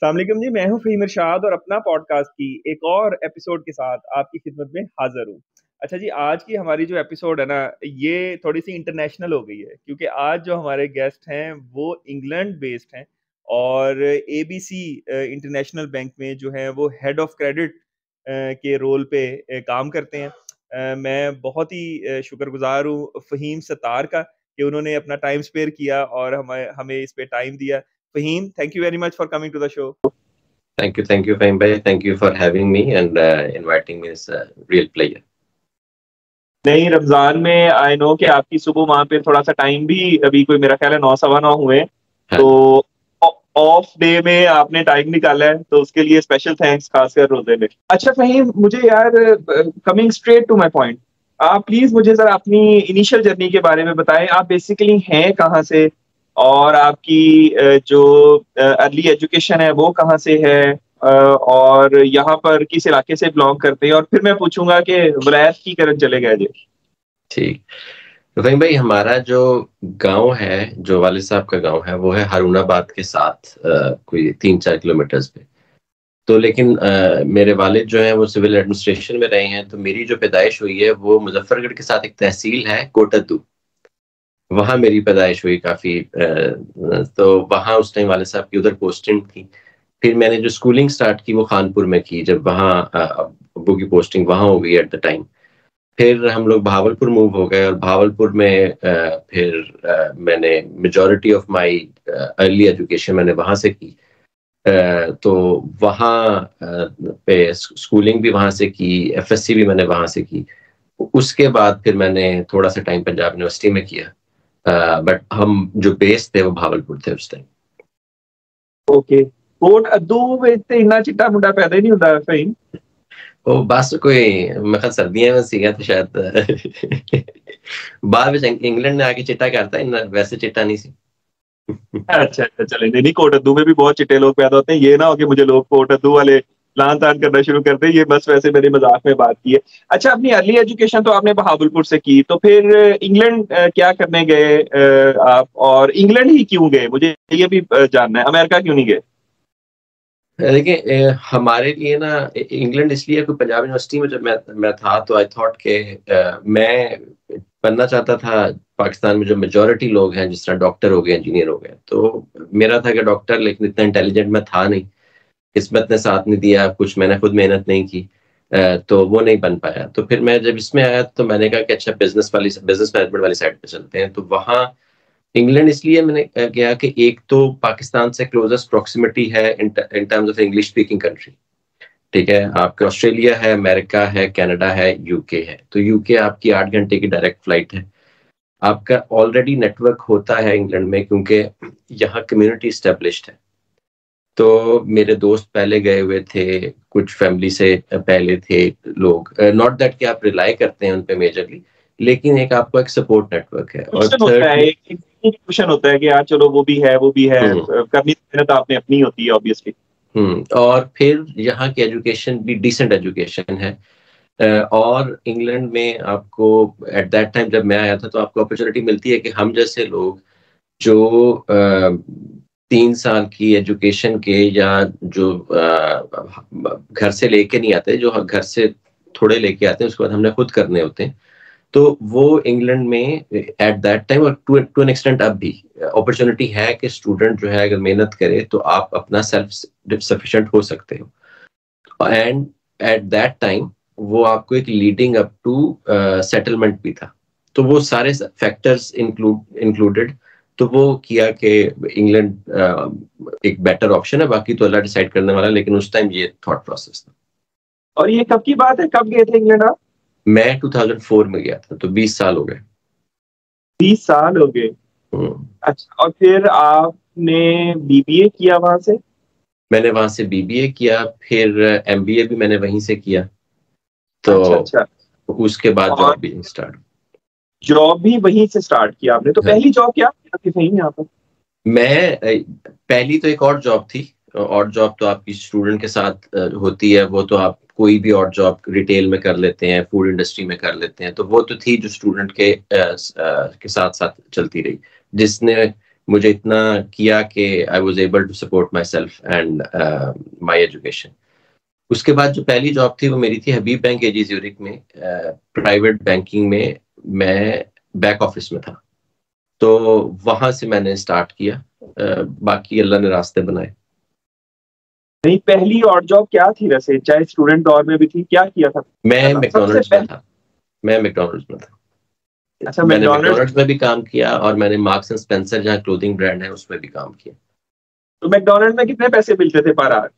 अस्सलाम वालेकुम जी, मैं हूं फ़हीम इरशाद और अपना पॉडकास्ट की एक और एपिसोड के साथ आपकी खिदमत में हाज़िर हूं। अच्छा जी, आज की हमारी जो एपिसोड है ना, ये थोड़ी-सी इंटरनेशनल हो गई है क्योंकि आज जो हमारे गेस्ट हैं, वो इंग्लैंड बेस्ड हैं और एबीसी इंटरनेशनल बैंक में जो है वो हेड ऑफ क्रेडिट के रोल पे काम करते हैं। मैं बहुत ही शुक्रगुज़ार हूँ फ़हीम सत्तार का कि उन्होंने अपना टाइम स्पेयर किया और हमें हमें इस पे टाइम दिया। Fahim, thank you very much for coming to the show. Thank you, Fahim bhai. Thank you for having me and inviting me. It's a real pleasure. नहीं, रमजान में आई नो कि आपकी सुबह वहां पे थोड़ा सा टाइम भी अभी कोई मेरा ख्याल है 9 सवा 9 हुए हाँ। तो ऑफ डे में आपने टाइम निकाला है तो उसके लिए स्पेशल थैंक्स, खासकर रोजे में। अच्छा फहीम, मुझे यार coming straight to my point, आप प्लीज मुझे जरा अपनी इनिशियल जर्नी के बारे में बताएं। आप बेसिकली हैं कहाँ से और आपकी जो अर्ली एजुकेशन है वो कहाँ से है और यहाँ पर किस इलाके से बिलोंग करते हैं, और फिर मैं पूछूंगा कि वलायत की तरफ चले गए जी। ठीक, तो वहीं भाई हमारा जो गांव है, जो वालिद साहब का गांव है, वो है हारूनाबाद के साथ कोई 3-4 किलोमीटर्स पे। तो लेकिन मेरे वालिद जो हैं वो सिविल एडमिनिस्ट्रेशन में रहे हैं, तो मेरी जो पैदाइश हुई है वो मुजफ्फरगढ़ के साथ एक तहसील है कोटद्दू, वहाँ मेरी पैदाइश हुई काफी। तो वहाँ उस टाइम वालिद साहब की उधर पोस्टिंग थी। फिर मैंने जो स्कूलिंग स्टार्ट की वो खानपुर में की, जब वहाँ अब्बू की पोस्टिंग वहाँ हो गई एट द टाइम। फिर हम लोग भावलपुर मूव हो गए और भावलपुर में फिर मैंने majority of my early education मैंने वहाँ से की। तो वहाँ पे स्कूलिंग भी वहाँ से की, एफएससी भी मैंने वहाँ से की। उसके बाद फिर मैंने थोड़ा सा टाइम पंजाब यूनिवर्सिटी में किया, बट हम जो बेस थे वो भावलपुर थे उस टाइम। ओके, कोट अद्दू में इतना चिट्टा मुंडा पैदा ही नहीं होता फहीम। वो बस कोई मैं सर्दियां में सीखा था शायद। बाद में इंग्लैंड में आके चिट्टा करता है, वैसे चिट्टा नहीं सी। अच्छा अच्छा, चले नहीं, कोट अद्दू में भी बहुत चिट्टे लोग पैदा होते हैं। ये ना हो कि मुझे लोग कोट अद्दू वाले लान तान करना शुरू कर दे, ये बस वैसे मेरे मजाक में बात की है। अच्छा, अपनी अर्ली एजुकेशन तो आपने बहावलपुर से की, तो फिर इंग्लैंड क्या करने गए आप, और इंग्लैंड ही क्यों गए, मुझे ये भी जानना है। अमेरिका क्यों नहीं गए? देखिए, हमारे लिए ना इंग्लैंड इसलिए कि पंजाब यूनिवर्सिटी में जब मैं था तो आई थॉट के मैं बनना चाहता था पाकिस्तान में जो मेजॉरिटी लोग हैं, जिस तरह डॉक्टर हो गए, इंजीनियर हो गए। तो मेरा था कि डॉक्टर, लेकिन इतना इंटेलिजेंट मैं था नहीं, किस्मत ने साथ नहीं दिया, कुछ मैंने खुद मेहनत नहीं की, तो वो नहीं बन पाया। तो फिर मैं जब इसमें आया तो मैंने कहा कि अच्छा बिजनेस मैनेजमेंट वाली साइड पे चलते हैं। तो वहाँ इंग्लैंड इसलिए मैंने किया कि एक तो पाकिस्तान से क्लोजेस्ट प्रॉक्सिमिटी है in terms of English speaking country. ठीक है, आपका ऑस्ट्रेलिया है, अमेरिका है, कनाडा है, यूके है। तो यूके आपकी 8 घंटे की डायरेक्ट फ्लाइट है। आपका ऑलरेडी नेटवर्क होता है इंग्लैंड में, क्योंकि यहाँ कम्युनिटी स्टेब्लिश्ड है। तो मेरे दोस्त पहले गए हुए थे, कुछ फैमिली से पहले थे लोग, नॉट दैट कि आप रिलाई करते हैं उन पे मेजरली, लेकिन एक आपको एक सपोर्ट नेटवर्क है। और क्वेश्चन होता है कि यार चलो वो भी है करनी मेहनत आपने अपनी होती है ऑब्वियसली। और फिर यहाँ की एजुकेशन भी डिसेंट एजुकेशन है। और इंग्लैंड में आपको एट दैट टाइम जब मैं आया था तो आपको अपॉर्चुनिटी मिलती है कि हम जैसे लोग जो 3 साल की एजुकेशन के, या जो घर से लेके नहीं आते, जो घर से थोड़े लेके आते हैं, उसके बाद हमने खुद करने होते हैं। तो वो इंग्लैंड में एट दैट टाइम और टू एन एक्सटेंट अब भी अपॉर्चुनिटी है कि स्टूडेंट जो है अगर मेहनत करे तो आप अपना सेल्फ सफिशिएंट हो सकते हो। एंड एट दैट टाइम वो आपको एक लीडिंग अप टू सेटलमेंट भी था। तो वो सारे फैक्टर्स इंक्लूडेड, तो वो किया कि इंग्लैंड एक बेटर ऑप्शन है। बाकी तो अल्लाह डिसाइड करने वाला, लेकिन उस टाइम ये थॉट प्रोसेस था। और ये कब की बात है, कब गए थे इंग्लैंड आप? मैं 2004 में गया था, तो 20 साल हो गए। 20 साल हो गए। अच्छा, और फिर आपने बीबीए किया वहां से? मैंने वहां से बीबीए किया, फिर एमबीए भी मैंने वहीं से किया। तो अच्छा, उसके बाद जॉब भी स्टार्ट। जॉब भी वहीं से स्टार्ट किया आपने? तो पहली जॉब क्या थी सही यहाँ पर? मैं पहली तो एक और जॉब थी। और जॉब तो आपकी स्टूडेंट के साथ होती है, वो तो आप कोई भी और जॉब रिटेल में कर लेते हैं, फूड इंडस्ट्री में कर लेते हैं। तो वो तो थी जो स्टूडेंट के साथ साथ चलती रही, जिसने मुझे इतना किया कि I was able to support myself and my education. उसके बाद जो पहली जॉब थी वो मेरी थी हबीब बैंक एजी ज्यूरिक में, प्राइवेट बैंकिंग में। मैं बैक ऑफिस में था, तो वहां से मैंने स्टार्ट किया। बाकी अल्लाह ने रास्ते बनाए। नहीं, पहली और जॉब क्या थी वैसे, चाहे स्टूडेंट दौर में भी थी, क्या किया था? मैं मैकडॉनल्ड्स में था। मैं मैकडॉनल्ड्स में था। अच्छा, मैंने मैकडॉनल्ड्स में भी काम किया और मैंने मार्क्स एंड स्पेंसर जहाँ क्लोथिंग ब्रांड है उसमें भी काम किया। तो मैकडॉनल्ड में कितने पैसे मिलते थे पर आवर?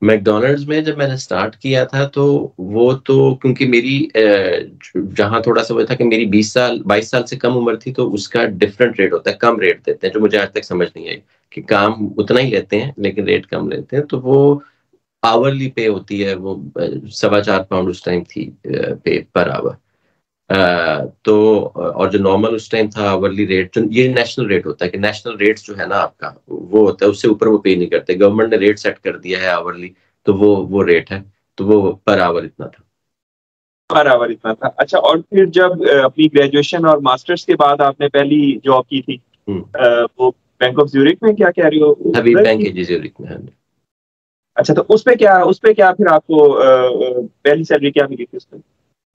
मैकडॉनल्ड्स में जब मैंने स्टार्ट किया था तो वो तो क्योंकि मेरी जहाँ थोड़ा सा वो था कि मेरी 22 साल से कम उम्र थी, तो उसका डिफरेंट रेट होता है, कम रेट देते हैं, जो मुझे आज तक समझ नहीं आई कि काम उतना ही लेते हैं लेकिन रेट कम लेते हैं। तो वो आवरली पे होती है, वो £4.25 उस टाइम थी पे पर आवर। तो और जो नॉर्मल उस टाइम था आवरली रेट, जो ये नेशनल रेट होता है कि नेशनल रेट जो है ना आपका वो होता है, उससे ऊपर वो पे नहीं करते। गवर्नमेंट ने रेट सेट कर दिया है आवरली, तो वो रेट है, तो वो पर आवर इतना था। पर आवर इतना था। अच्छा, और फिर जब अपनी ग्रेजुएशन और मास्टर्स के बाद आपने पहली जॉब की थी, वो बैंक ऑफ ज्यूरिक में, क्या कह रही हो? हबीब बैंक एजी ज्यूरिक में। अच्छा, तो उस पे क्या फिर आपको पहली सैलरी क्या मिली थी उसमें?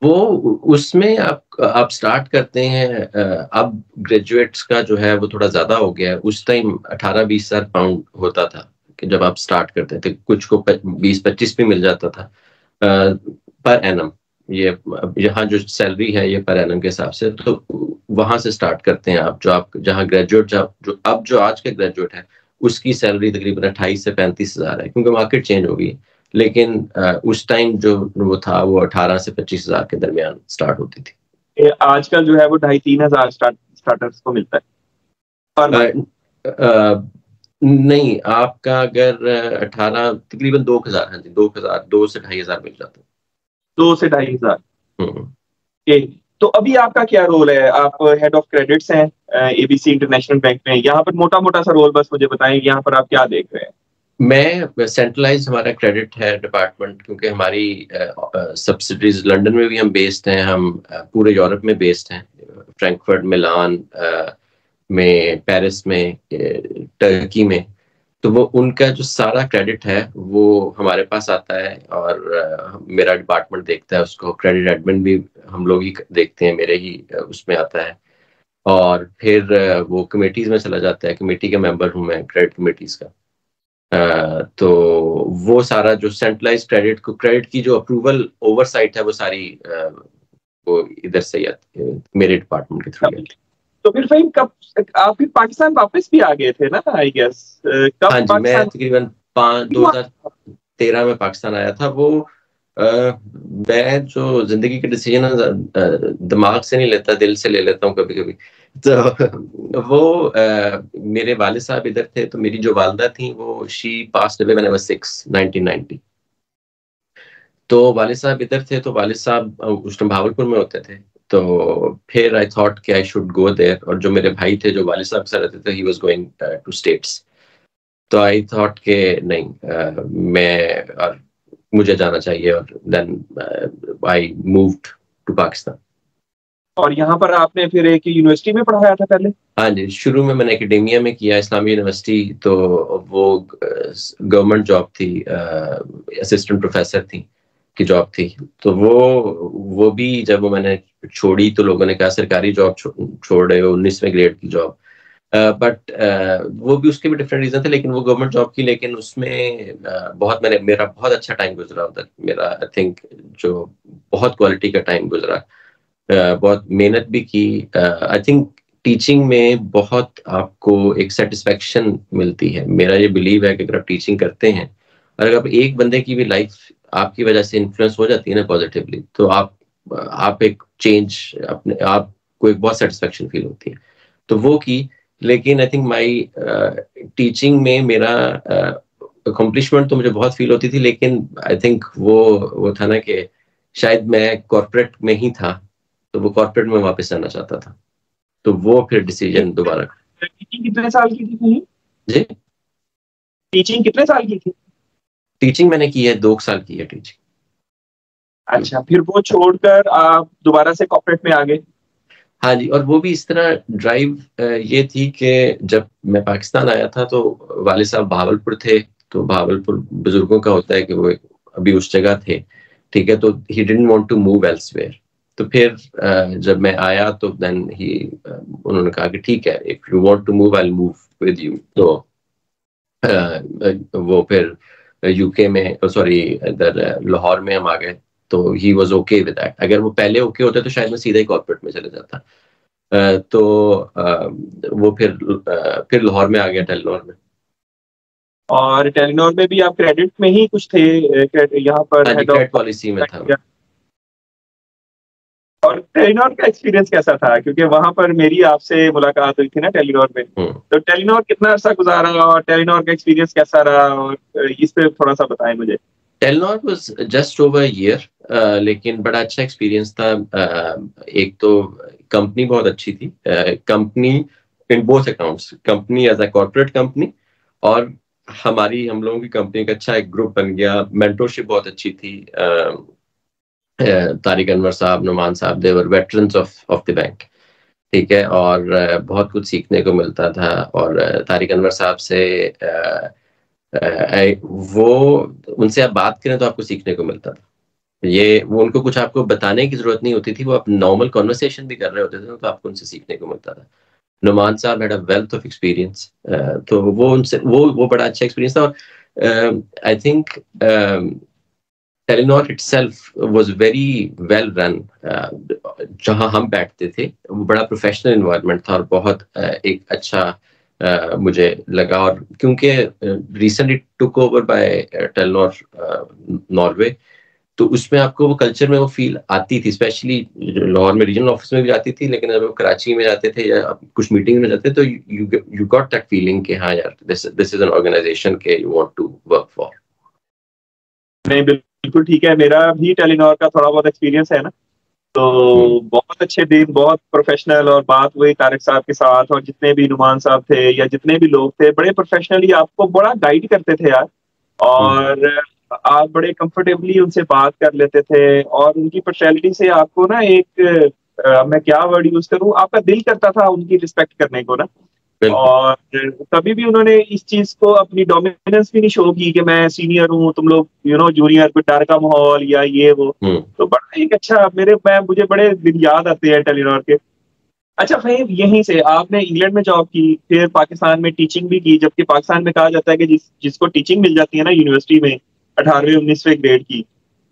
वो उसमें आप स्टार्ट करते हैं, अब ग्रेजुएट्स का जो है वो थोड़ा ज्यादा हो गया है। उस टाइम 18-20 हजार पाउंड होता था कि जब आप स्टार्ट करते थे, कुछ को 20-25 भी मिल जाता था पर एनम। ये यहाँ जो सैलरी है ये पर एनम के हिसाब से, तो वहां से स्टार्ट करते हैं आप। जो आप जहाँ ग्रेजुएट जो अब जो आज के ग्रेजुएट है उसकी सैलरी तकरीबन 28 से 35 हजार है, क्योंकि मार्केट चेंज हो गई। लेकिन उस टाइम जो वो था वो 18 से 25 हजार के दरमियान स्टार्ट होती थी। आजकल जो है वो 2,500-3 हजार स्टार्टर्स को मिलता है। नहीं, आपका अगर 18 तकरीबन 2,000, हाँ जी 2,000, 2 से 2,500 मिल जाता है। 2 से 2,500। हम्म। तो अभी आपका क्या रोल है? आप हेड ऑफ क्रेडिट्स हैं एबीसी इंटरनेशनल बैंक में। यहाँ पर मोटा मोटा सा रोल बस मुझे बताएं, यहाँ पर आप क्या देख रहे हैं? मैं सेंट्रलाइज हमारा क्रेडिट है डिपार्टमेंट, क्योंकि हमारी सब्सिडीज लंदन में भी हम बेस्ड हैं, हम पूरे यूरोप में बेस्ड हैं, फ्रैंकफर्ट, मिलान में, पेरिस में, टर्की में। तो वो उनका जो सारा क्रेडिट है वो हमारे पास आता है और मेरा डिपार्टमेंट देखता है उसको। क्रेडिट एडमिन भी हम लोग ही देखते हैं, मेरे ही उसमें आता है। और फिर वो कमेटीज में चला जाता है, कमेटी का मेंबर हूँ मैं क्रेडिट कमेटीज का। तो वो सारा जो सेंट्रलाइज क्रेडिट की जो अप्रूवल ओवरसाइट है वो सारी वो इधर से ही आती है, मेरे डिपार्टमेंट के थ्रू। तो फिर भाई कब आप फिर पाकिस्तान वापस भी आ गए थे ना, आई गेस? कब? हाँ जी, मैं तकरीबन 2013 में पाकिस्तान आया था। वो मैं जो जिंदगी के डिसीजन दिमाग से नहीं लेता, दिल से ले लेता हूँ कभी कभी। तो वो मेरे वालिद साहब इधर थे, तो मेरी जो वालदा थी वो she passed away when I was 6, 1990। तो वालिद साहब इधर थे, तो वालिद साहब उस टाइम भावलपुर में होते थे। तो फिर आई थॉट कि आई शुड गो देयर। और जो मेरे भाई थे जो वालिद साहब के साथ रहते थे, he was going to States. तो आई थॉट के नहीं, मैं और मुझे जाना चाहिए, और then I moved to Pakistan. और यहाँ पर आपने फिर एक यूनिवर्सिटी में पढ़ाया था पहले? हाँ जी, शुरू में मैंने एकेडेमिया में किया, इस्लामी यूनिवर्सिटी। तो वो गवर्नमेंट जॉब थी, असिस्टेंट प्रोफेसर थी की जॉब थी। तो वो भी जब वो मैंने छोड़ी तो लोगों ने कहा सरकारी जॉब छोड़ रहे हो, 19वें ग्रेड की जॉब। बट वो भी, उसके भी डिफरेंट रीजन थे, लेकिन वो गवर्नमेंट जॉब की। लेकिन उसमें मेरा बहुत अच्छा टाइम गुजरा उधर। मेरा आई थिंक जो बहुत क्वालिटी का टाइम गुजरा, बहुत मेहनत भी की। आई थिंक टीचिंग में बहुत आपको एक सेटिस्फेक्शन मिलती है। मेरा ये बिलीव है कि अगर आप टीचिंग करते हैं और अगर एक बंदे की भी लाइफ आपकी वजह से इन्फ्लुएंस हो जाती है ना पॉजिटिवली, तो आप एक चेंज अपने आपको एक बहुत सेटिस्फेक्शन फील होती है। तो वो की। लेकिन आई थिंक माई टीचिंग में मेरा अकम्पलिशमेंट तो मुझे बहुत फील होती थी, लेकिन आई थिंक वो था ना कि शायद मैं कॉर्पोरेट में ही था, तो वो कॉर्पोरेट में वापस आना चाहता था। तो वो फिर डिसीजन दोबारा। टीचिंग कितने साल की थी? जी, टीचिंग कितने साल की थी? टीचिंग मैंने की है 2 साल की है टीचिंग। अच्छा, फिर वो छोड़कर आप दोबारा से कॉर्पोरेट में आ गए? हाँ जी, और वो भी इस तरह ड्राइव ये थी कि जब मैं पाकिस्तान आया था तो वालिद साहब बहावलपुर थे, तो बहावलपुर बुजुर्गों का होता है कि वो अभी उस जगह थे, ठीक है, तो he didn't want to move elsewhere. तो फिर जब मैं आया तो देन ही उन्होंने कहा कि ठीक है, if you want to move I will move with you. तो वो फिर यूके में, सॉरी इधर लाहौर में हम आ गए, तो he was okay with that. अगर वो पहले ओके होते तो शायद मैं सीधा ही कॉर्पोरेट में चले जाता। तो वो फिर लाहौर में आ गया, टेलीनॉर में। और टेलीनॉर में भी आप क्रेडिट में ही कुछ थे, यहाँ पर हेड क्रेडिट ऑफ पॉलिसी में था। और टेलीनॉर का एक्सपीरियंस कैसा था, क्योंकि वहां पर मेरी आपसे मुलाकात हुई थी ना टेलीनॉर में, तो टेलीनॉर कितना अर्सा गुजारा और टेलीनॉर का एक्सपीरियंस कैसा रहा, और इस पे थोड़ा सा बताएं मुझे। Telenor was just over year, लेकिन बड़ा अच्छा एक्सपीरियंस था। एक तो कंपनी बहुत अच्छी थी, company in both accounts, company as a corporate company, और हम लोगों की कंपनी का अच्छा एक ग्रुप बन गया। मेंटरशिप बहुत अच्छी थी। तारिक अनवर साहब, नुमान साहब, दे वर वेटरन्स ऑफ द बैंक, ठीक है, और बहुत कुछ सीखने को मिलता था। और तारिक अनवर साहब से वो उनसे आप बात करें तो आपको सीखने को मिलता था। ये वो उनको कुछ आपको बताने की जरूरत नहीं होती थी, वो आप नॉर्मल कॉन्वर्सेशन भी कर रहे होते थे तो आपको उनसे सीखने को मिलता था। नुमान साहब had a wealth of experience, तो वो उनसे वो बड़ा अच्छा एक्सपीरियंस था। और I think Telenor itself was very well run. जहां हम बैठते थे वो बड़ा प्रोफेशनल एनवायरनमेंट था और बहुत एक अच्छा मुझे लगा। और क्योंकि recently took over by Telenor Norway, तो उसमें आपको वो कल्चर में वो फील आती थी, स्पेशली लाहौर में रीजनल ऑफिस में भी जाती थी, लेकिन जब वो कराची में जाते थे या कुछ मीटिंग में जाते थे तो यू गॉट दैट फीलिंग कि हाँ यार, दिस इज एन ऑर्गेनाइजेशन के you want to work for. नहीं, बिल्कुल ठीक है, मेरा भी टेलीनॉर का थोड़ा बहुत एक्सपीरियंस है ना, तो बहुत अच्छे दिन, बहुत प्रोफेशनल, और बात हुई तारिक साहब के साथ, और जितने भी नुमान साहब थे या जितने भी लोग थे बड़े प्रोफेशनली आपको बड़ा गाइड करते थे यार, और आप बड़े कंफर्टेबली उनसे बात कर लेते थे, और उनकी पर्सनैलिटी से आपको ना एक मैं क्या वर्ड यूज करूं, आपका दिल करता था उनकी रिस्पेक्ट करने को ना। और कभी भी उन्होंने इस चीज को अपनी डोमिनेंस भी नहीं शो की कि मैं सीनियर हूँ, तुम लोग जूनियर, कोई डर का माहौल या ये वो। तो बड़ा एक अच्छा मुझे बड़े दिन याद आते हैं टेलीनॉर के। अच्छा फहीम, यहीं से आपने इंग्लैंड में जॉब की, फिर पाकिस्तान में टीचिंग भी की, जबकि पाकिस्तान में कहा जाता है कि जिसको टीचिंग मिल जाती है ना यूनिवर्सिटी में 18वें 19वें ग्रेड की,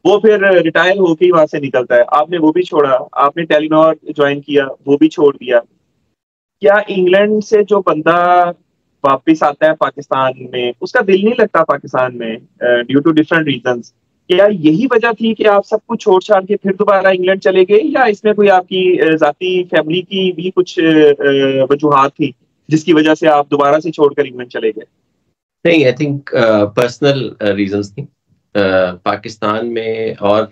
वो फिर रिटायर होके ही वहां से निकलता है। आपने वो भी छोड़ा, आपने टेलीनॉर ज्वाइन किया, वो भी छोड़ दिया। क्या इंग्लैंड से जो बंदा वापिस आता है पाकिस्तान में, उसका दिल नहीं लगता पाकिस्तान में ड्यू टू डिफरेंट रीजंस? क्या यही वजह थी कि आप सब कुछ छोड़ छाड़ के फिर दोबारा इंग्लैंड चले गए, या इसमें कोई आपकी जाती फैमिली की भी कुछ वजूहात थी जिसकी वजह से आप दोबारा से छोड़कर इंग्लैंड चले गए? नहीं, आई थिंक पर्सनल रीजंस थी पाकिस्तान में। और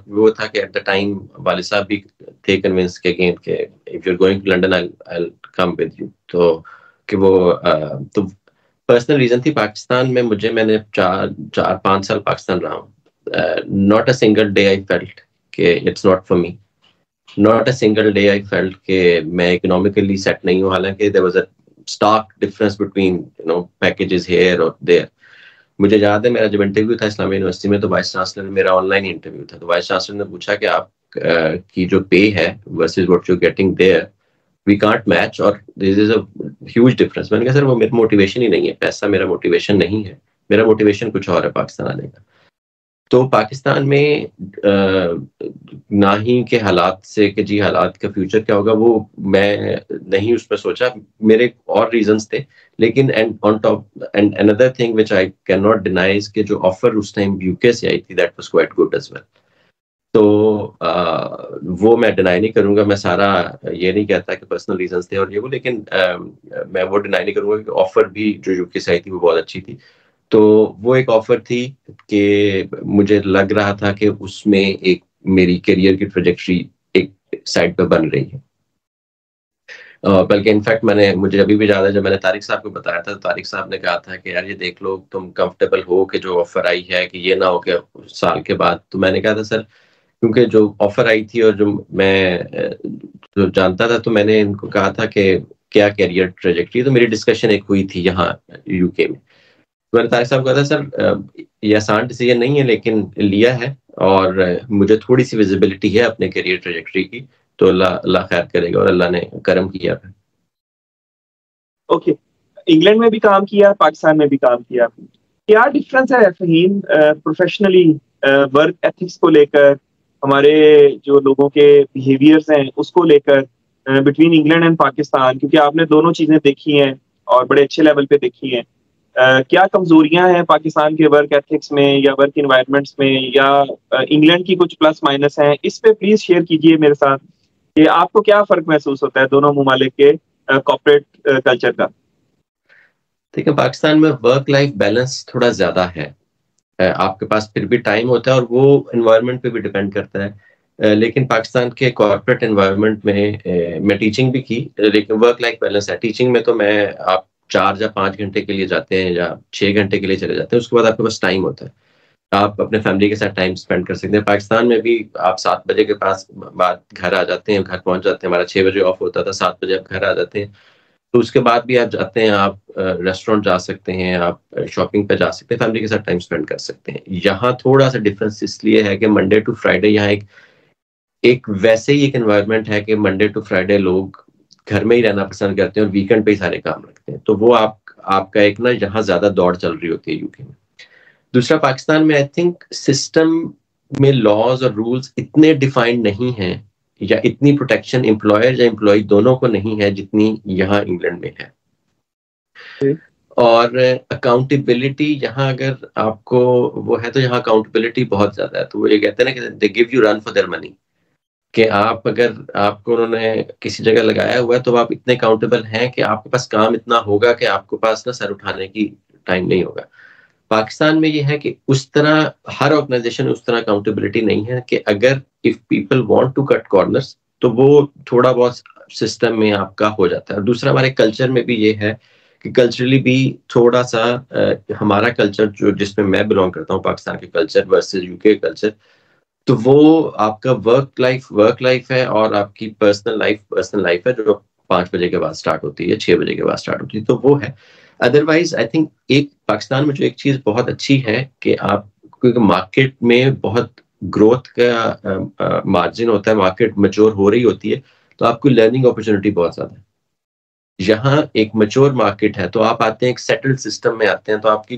वो था कि एट द टाइम वालिद साहब भी थे कन्विंस के अगेन कि if you are going to London I will come with you. तो कि वो तो पर्सनल रीजन थी। पाकिस्तान में मैंने 4-5 साल पाकिस्तान रहा हूँ। Not a single day I felt कि it's not for me, not a single day I felt कि मैं इकोनॉमिकली सेट नहीं हूँ, हालांकि there was a stark difference between packages here or there। मुझे याद है मेरा जब इंटरव्यू था इस्लामिया यूनिवर्सिटी में, तो वाइस चांसलर, मेरा ऑनलाइन इंटरव्यू था, तो वाइस चांसलर ने पूछा कि आप की जो पे है versus what you getting there, we can't match और this is a huge difference. मैंने कहा सर वो मेरा मोटिवेशन ही नहीं है, पैसा मेरा मोटिवेशन नहीं है, मेरा मोटिवेशन कुछ और है पाकिस्तान आने का। तो पाकिस्तान में ना ही के हालात से कि जी हालात का फ्यूचर क्या होगा वो मैं नहीं उस पर सोचा, मेरे और रीजंस थे। लेकिन and on top and another thing which I can not deny is कि जो ऑफर उस टाइम यूके से आई थी that was quite good as well. तो वो मैं डिनाई नहीं करूंगा, मैं सारा ये नहीं कहता कि पर्सनल रीजंस थे और ये वो, लेकिन मैं वो डिनाई नहीं करूंगा कि ऑफर भी जो यूके से आई थी वो बहुत अच्छी थी। तो वो एक ऑफर थी कि मुझे लग रहा था कि उसमें एक मेरी करियर की ट्रेजेक्टरी एक साइड पे बन रही है। बल्कि इनफैक्ट मुझे अभी भी याद है जब मैंने तारिक साहब को बताया था, तो तारिक साहब ने कहा था कि यार ये देख लो तुम कंफर्टेबल हो कि जो ऑफर आई है कि ये ना हो कि साल के बाद। तो मैंने कहा था सर क्योंकि जो ऑफर आई थी और जो मैं जो जानता था, तो मैंने इनको कहा था कि क्या कैरियर ट्रेजेक्टरी, तो मेरी डिस्कशन एक हुई थी यहाँ यूके में। तो मैंने तारिक साहब को कहा था, सर ये आसान डिसीजन नहीं है लेकिन लिया है, और मुझे थोड़ी सी विजिबिलिटी है अपने कैरियर ट्रेजेक्टरी की, तो अल्लाह खैर करेगा, और अल्लाह ने करम किया। ओके, इंग्लैंड में भी काम किया, पाकिस्तान में भी काम किया, क्या डिफरेंस है फहीम प्रोफेशनली वर्क एथिक्स को लेकर, हमारे जो लोगों के बिहेवियर्स हैं उसको लेकर बिटवीन इंग्लैंड एंड पाकिस्तान, क्योंकि आपने दोनों चीजें देखी हैं और बड़े अच्छे लेवल पे देखी हैं। क्या कमजोरियां हैं पाकिस्तान के वर्क एथिक्स में या वर्क इन्वायरमेंट्स में, या इंग्लैंड की कुछ प्लस माइनस हैं, इस पे प्लीज शेयर कीजिए मेरे साथ कि आपको क्या फर्क महसूस होता है दोनों ममालिक के कॉर्पोरेट कल्चर का। देखिए, पाकिस्तान में वर्क लाइफ बैलेंस थोड़ा ज्यादा है, आपके पास फिर भी टाइम होता है, और वो एनवायरनमेंट पे भी डिपेंड करता है। लेकिन पाकिस्तान के कॉर्पोरेट एनवायरनमेंट में मैं टीचिंग भी की, लेकिन वर्क लाइफ बैलेंस है। टीचिंग में तो आप 4 या 5 घंटे के लिए जाते हैं या 6 घंटे के लिए चले जाते हैं, उसके बाद आपके पास टाइम होता है, आप अपने फैमिली के साथ टाइम स्पेंड कर सकते हैं। पाकिस्तान में भी आप 7 बजे के पास बाद घर आ जाते हैं, घर पहुंच जाते हैं। हमारा 6 बजे ऑफ होता था, 7 बजे आप घर आ जाते हैं, तो उसके बाद भी आप जाते हैं, आप रेस्टोरेंट जा सकते हैं, आप शॉपिंग पे जा सकते हैं, फैमिली के साथ टाइम स्पेंड कर सकते हैं। यहाँ थोड़ा सा डिफरेंस इसलिए है कि मंडे टू फ्राइडे यहाँ एक एक वैसे ही एक एनवायरनमेंट है कि मंडे टू फ्राइडे लोग घर में ही रहना पसंद करते हैं और वीकेंड पे ही सारे काम रखते हैं, तो वो आपका एक ना यहाँ ज्यादा दौड़ चल रही होती है यूके में। दूसरा, पाकिस्तान में आई थिंक सिस्टम में लॉज और रूल्स इतने डिफाइंड नहीं हैं, या इतनी प्रोटेक्शन एम्प्लॉयर या एम्प्लॉय दोनों को नहीं है जितनी यहाँ इंग्लैंड में है। और अकाउंटेबिलिटी यहाँ अगर आपको वो है, तो यहाँ अकाउंटेबिलिटी बहुत ज्यादा है। तो वो ये कहते हैं ना कि they give you run for their money, कि आप अगर आपको उन्होंने किसी जगह लगाया हुआ है तो आप इतने अकाउंटेबल हैं कि आपके पास काम इतना होगा कि आपके पास ना सर उठाने की टाइम नहीं होगा। पाकिस्तान में ये है कि उस तरह हर ऑर्गेनाइजेशन में उस तरह अकाउंटेबिलिटी नहीं है, कि अगर if people want to cut corners तो वो थोड़ा बहुत सिस्टम में आपका हो जाता है। दूसरा, हमारे कल्चर में भी ये है कि कल्चरली भी थोड़ा सा हमारा कल्चर जो जिसमें मैं बिलोंग करता हूँ, पाकिस्तान के कल्चर वर्सेस यूके कल्चर, तो वो आपका वर्क लाइफ है, और आपकी पर्सनल लाइफ है, जो 5 बजे के बाद स्टार्ट होती है, 6 बजे के बाद स्टार्ट होती है, तो वो है। अदरवाइज आई थिंक एक पाकिस्तान में जो एक चीज बहुत अच्छी है कि आप, क्योंकि मार्केट में बहुत ग्रोथ का मार्जिन होता है, मार्केट मैच्योर हो रही होती है, तो आपको लर्निंग अपॉर्चुनिटी बहुत ज्यादा है। यहाँ एक मैच्योर मार्केट है, तो आप आते हैं एक सेटल्ड सिस्टम में आते हैं, तो आपकी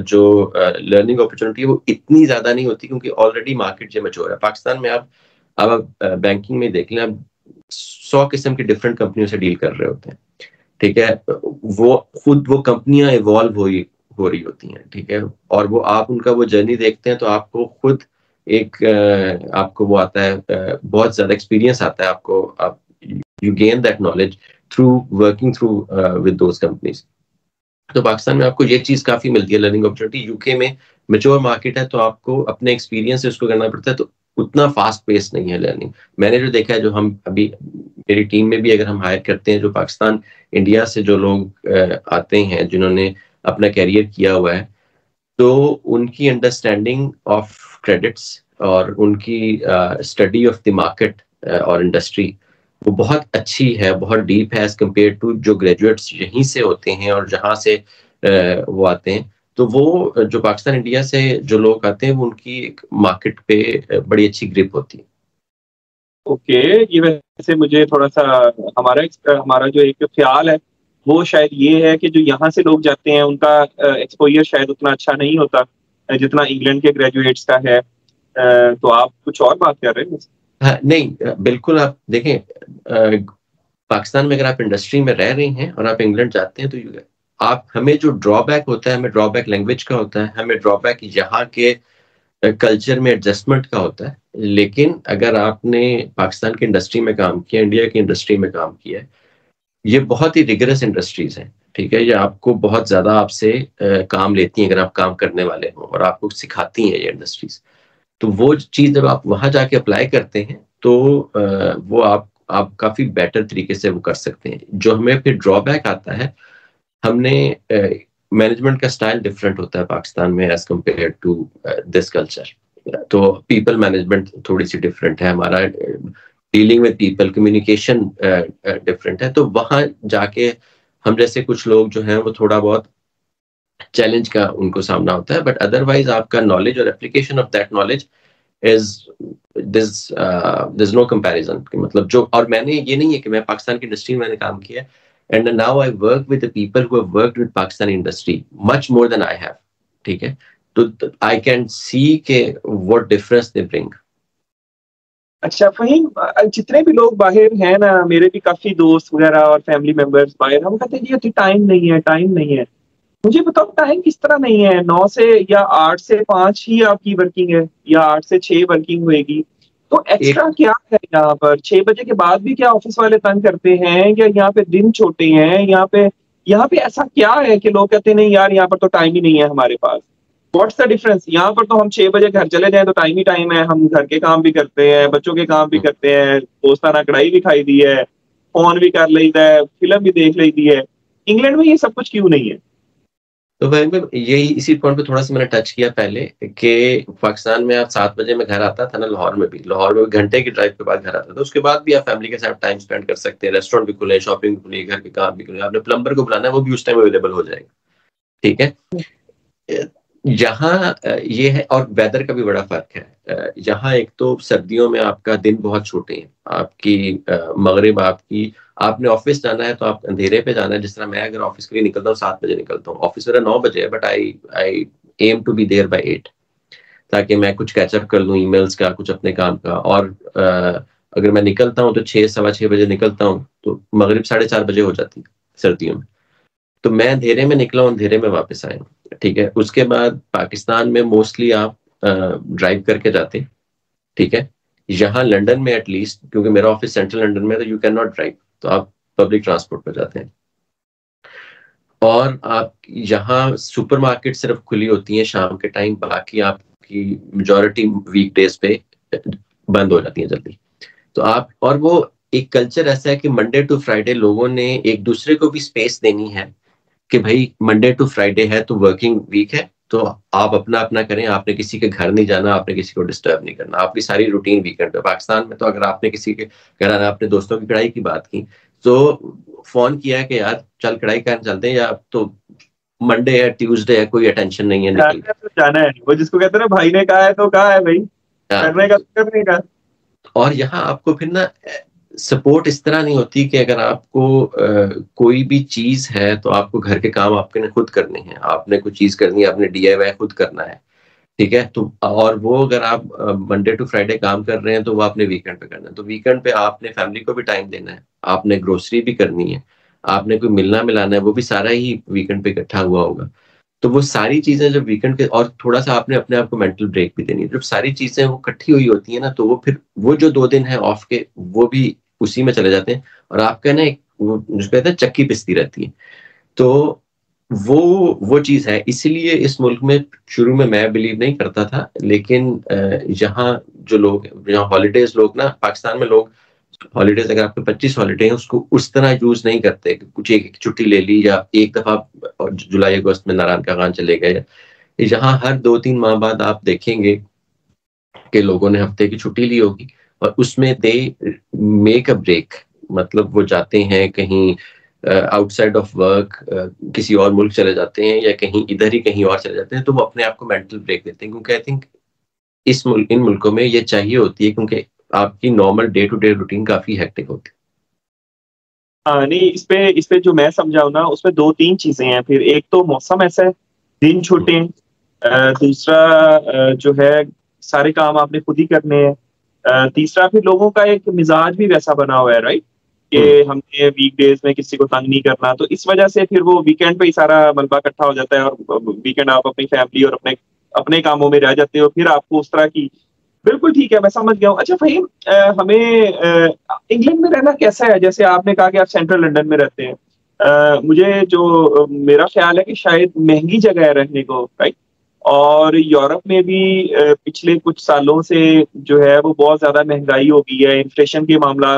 जो लर्निंग अपॉर्चुनिटी है वो इतनी ज्यादा नहीं होती, क्योंकि ऑलरेडी मार्केट जो मैच्योर है। पाकिस्तान में आप बैंकिंग में देख लें, आप 100 किस्म की डिफरेंट कंपनियों से डील कर रहे होते हैं, ठीक है। वो कंपनियां इवॉल्व हो रही होती हैं, ठीक है, और वो आप उनका वो जर्नी देखते हैं, तो आपको खुद एक आपको वो आता है, बहुत ज्यादा एक्सपीरियंस आता है आपको, आप you gain that knowledge through working through with those companies. तो पाकिस्तान में आपको ये चीज काफी मिलती है, लर्निंग अपॉर्चुनिटी। यूके में मैच्योर मार्केट है, तो आपको अपने एक्सपीरियंस से उसको करना पड़ता है, तो उतना फास्ट पेस नहीं है लर्निंग। मैंने जो देखा है, जो हम अभी मेरी टीम में भी अगर हम हायर करते हैं, जो पाकिस्तान इंडिया से जो लोग आते हैं जिन्होंने अपना कैरियर किया हुआ है, तो उनकी अंडरस्टैंडिंग ऑफ क्रेडिट्स और उनकी स्टडी ऑफ द मार्केट और इंडस्ट्री वो बहुत अच्छी है, बहुत डीप है, एज कम्पेयर टू जो ग्रेजुएट्स यहीं से होते हैं और जहाँ से वो आते हैं। तो वो जो पाकिस्तान इंडिया से जो लोग आते हैं, वो उनकी मार्केट पे बड़ी अच्छी ग्रिप होती है। ओके, ये वैसे मुझे थोड़ा सा हमारा जो एक ख्याल है वो शायद ये है कि जो यहाँ से लोग जाते हैं उनका एक्सपोजर शायद उतना अच्छा नहीं होता जितना इंग्लैंड के ग्रेजुएट्स का है। तो आप कुछ और बात कर रहे हैं? हाँ, नहीं, बिल्कुल। आप देखें, पाकिस्तान में अगर आप इंडस्ट्री में रह रहे हैं और आप इंग्लैंड जाते हैं, तो आप हमें जो ड्रॉबैक होता है, हमें ड्रॉबैक लैंग्वेज का होता है, हमें ड्रॉबैक यहाँ के कल्चर में एडजस्टमेंट का होता है। लेकिन अगर आपने पाकिस्तान की इंडस्ट्री में काम किया, इंडिया की इंडस्ट्री में काम किया है, ये बहुत ही रिगरस इंडस्ट्रीज हैं, ठीक है। ये आपको बहुत ज्यादा आपसे काम लेती हैं अगर आप काम करने वाले हो, और आपको सिखाती हैं ये इंडस्ट्रीज। तो वो चीज जब आप वहां जाके अप्लाई करते हैं, तो वो आप काफी बेटर तरीके से वो कर सकते हैं। जो हमें फिर ड्रॉबैक आता है, हमने मैनेजमेंट का स्टाइल डिफरेंट होता है पाकिस्तान में as compared to this culture. तो पीपल मैनेजमेंट थोड़ी सी डिफरेंट है, हमारा dealing with people, communication different है। तो वहां जाके हम जैसे कुछ लोग जो हैं वो थोड़ा बहुत चैलेंज का उनको सामना होता है, बट अदरवाइज आपका नॉलेज और application of that knowledge is this no comparison. मतलब जो, और मैंने ये नहीं है कि मैं पाकिस्तान की इंडस्ट्री में मैंने काम किया, and now I work with the people who have worked with Pakistani industry much more than I have, ठीक है। तो आई कैन सी के व्हाट डिफरेंस दे ब्रिंग। अच्छा फहीम, जितने भी लोग बाहर हैं ना, मेरे भी काफी दोस्त वगैरह और फैमिली मेंबर्स बाहर, हम कहते हैं जी टाइम नहीं है, टाइम नहीं है। मुझे बताओ टाइम किस तरह नहीं है? 9 से या 8 से 5 ही आपकी वर्किंग है, या 8 से 6 वर्किंग होएगी, तो एक्स्ट्रा क्या है यहाँ पर? 6 बजे के बाद भी क्या ऑफिस वाले तंग करते हैं, या यहाँ पे दिन छोटे हैं? यहाँ पे ऐसा क्या है कि लोग कहते हैं नहीं यार यहाँ पर तो टाइम ही नहीं है हमारे पास? What's the difference? यहाँ पर तो हम 6 बजे घर चले जाएं तो टाइम ही टाइम है, हम घर के काम भी करते हैं, बच्चों के काम भी करते हैं, दोस्ताना कढ़ाई भी खाई दी है, फोन भी कर लेता है, फिल्म भी देख ली है। इंग्लैंड में ये सब कुछ क्यों नहीं है? तो भाई मैं यही इसी पॉइंट पे थोड़ा सा मैंने टच किया पहले कि पाकिस्तान में आप 7 बजे में घर आता था ना, लाहौर में भी, लाहौर में घंटे की ड्राइव के बाद घर आता था, उसके बाद भी आप फैमिली के साथ टाइम स्पेंड कर सकते हैं, रेस्टोरेंट भी खुले, शॉपिंग भी खुली, घर के काम भी खुले, आपने प्लम्बर को बुलाना है वो भी उस टाइम अवेलेबल हो जाएगा, ठीक है। यहाँ ये है, और वेदर का भी बड़ा फर्क है। यहाँ एक तो सर्दियों में आपका दिन बहुत छोटे हैं, आपकी मगरिब आपकी, आपने ऑफिस जाना है तो आप अंधेरे पे जाना है। जिस तरह मैं अगर ऑफिस के लिए निकलता हूँ 7 बजे निकलता हूँ, ऑफिस मेरा 9 बजे है, but I I am to be there by 8, ताकि मैं कुछ कैचअप कर लूँ ईमेल्स का, कुछ अपने काम का। और अगर मैं निकलता हूँ तो 6 सवा 6 बजे निकलता हूँ तो मगरिब 4:30 बजे हो जाती है सर्दियों में। तो मैं अंधेरे में निकला हूँ, अंधेरे में वापस आया, ठीक है। उसके बाद पाकिस्तान में मोस्टली आप ड्राइव करके जाते हैं, ठीक है। यहाँ लंदन में एटलीस्ट, क्योंकि मेरा ऑफिस सेंट्रल लंदन में, तो यू कैन नॉट ड्राइव, तो आप पब्लिक ट्रांसपोर्ट पर जाते हैं। और आप यहाँ सुपरमार्केट सिर्फ खुली होती हैं शाम के टाइम, बाकी आपकी मेजॉरिटी वीकडेज पे बंद हो जाती है जल्दी। तो आप, और वो एक कल्चर ऐसा है कि मंडे टू फ्राइडे लोगों ने एक दूसरे को भी स्पेस देनी है कि भाई मंडे टू फ्राइडे है तो वर्किंग वीक है, तो आप अपना अपना करें, आपने किसी के घर नहीं जाना, आपने किसी को डिस्टर्ब नहीं करना, आपकी सारी रूटीन वीकेंड पे। पाकिस्तान में तो अगर आपने किसी के घर आना, अपने दोस्तों की कढ़ाई की बात की, तो फोन किया है कि यार चल कढ़ाई करने चलते हैं, या तो मंडे है ट्यूसडे है, कोई अटेंशन नहीं है, निकल तो जाना है, वो जिसको कहते हैं भाई ने कहा है तो कहा है भाई, करने का तो करने का। और यहाँ आपको फिर ना सपोर्ट इस तरह नहीं होती कि अगर आपको कोई भी चीज है तो आपको घर के काम आपके खुद करने हैं, आपने कोई चीज करनी है, आपने DIY खुद करना है, ठीक है। तो और वो अगर आप मंडे टू फ्राइडे काम कर रहे हैं तो वो आपने वीकेंड पे करना है, तो वीकेंड पे आपने फैमिली को भी टाइम देना है, आपने ग्रोसरी भी करनी है, आपने कोई मिलना मिलाना है, वो भी सारा ही वीकेंड पे इकट्ठा हुआ होगा। तो वो सारी चीजें जब वीकेंड के, और थोड़ा सा आपने अपने आप को मेंटल ब्रेक भी देनी है, जब सारी चीजें वो इकट्ठी हुई होती है ना, तो वो फिर वो जो 2 दिन है ऑफ के, वो भी उसी में चले जाते हैं, और आपका ना एक वो जिसको कहते हैं चक्की पिसती रहती है। तो वो चीज है, इसीलिए इस मुल्क में शुरू में मैं बिलीव नहीं करता था, लेकिन यहाँ जो लोग, यहाँ हॉलीडेज लोग ना, पाकिस्तान में लोग हॉलीडेज, अगर आपके 25 हॉलीडे हैं, उसको उस तरह यूज नहीं करते कि कुछ एक छुट्टी ले ली, या एक दफा जुलाई अगस्त में नारायण का खान चले गए। यहाँ हर 2-3 माह बाद आप देखेंगे कि लोगों ने हफ्ते की छुट्टी ली होगी, और उसमें दे मेक अ ब्रेक, मतलब वो जाते हैं कहीं आउटसाइड ऑफ वर्क, किसी और मुल्क चले जाते हैं, या कहीं इधर ही कहीं और चले जाते हैं, तो वो अपने आप को मेंटल ब्रेक देते हैं, क्योंकि आई थिंक इन मुल्कों में ये चाहिए होती है, क्योंकि आपकी normal day to day routine काफी हेक्टिक होती है। हाँ नहीं, इस पे जो मैं समझाऊँ ना, उसमें 2-3 चीजें हैं। फिर एक तो मौसम ऐसा है, दिन छोटे हैं, दूसरा जो है सारे काम आपने खुद ही करने हैं, तीसरा फिर लोगों का एक मिजाज भी वैसा बना हुआ है, राइट, कि हमने वीकडेज में किसी को तंग नहीं करना, तो इस वजह से फिर वो वीकेंड पे ही सारा मलबा इकट्ठा हो जाता है, और वीकेंड आप अपनी फैमिली और अपने अपने कामों में रह जाते हो, फिर आपको उस तरह की। बिल्कुल ठीक है, मैं समझ गया हूँ। अच्छा फहीम, हमें इंग्लैंड में रहना कैसा है? जैसे आपने कहा कि आप सेंट्रल लंदन में रहते हैं, मुझे जो मेरा ख्याल है कि शायद महंगी जगह है रहने को, राइट, और यूरोप में भी पिछले कुछ सालों से जो है वो बहुत ज्यादा महंगाई हो गई है, इन्फ्लेशन के मामला,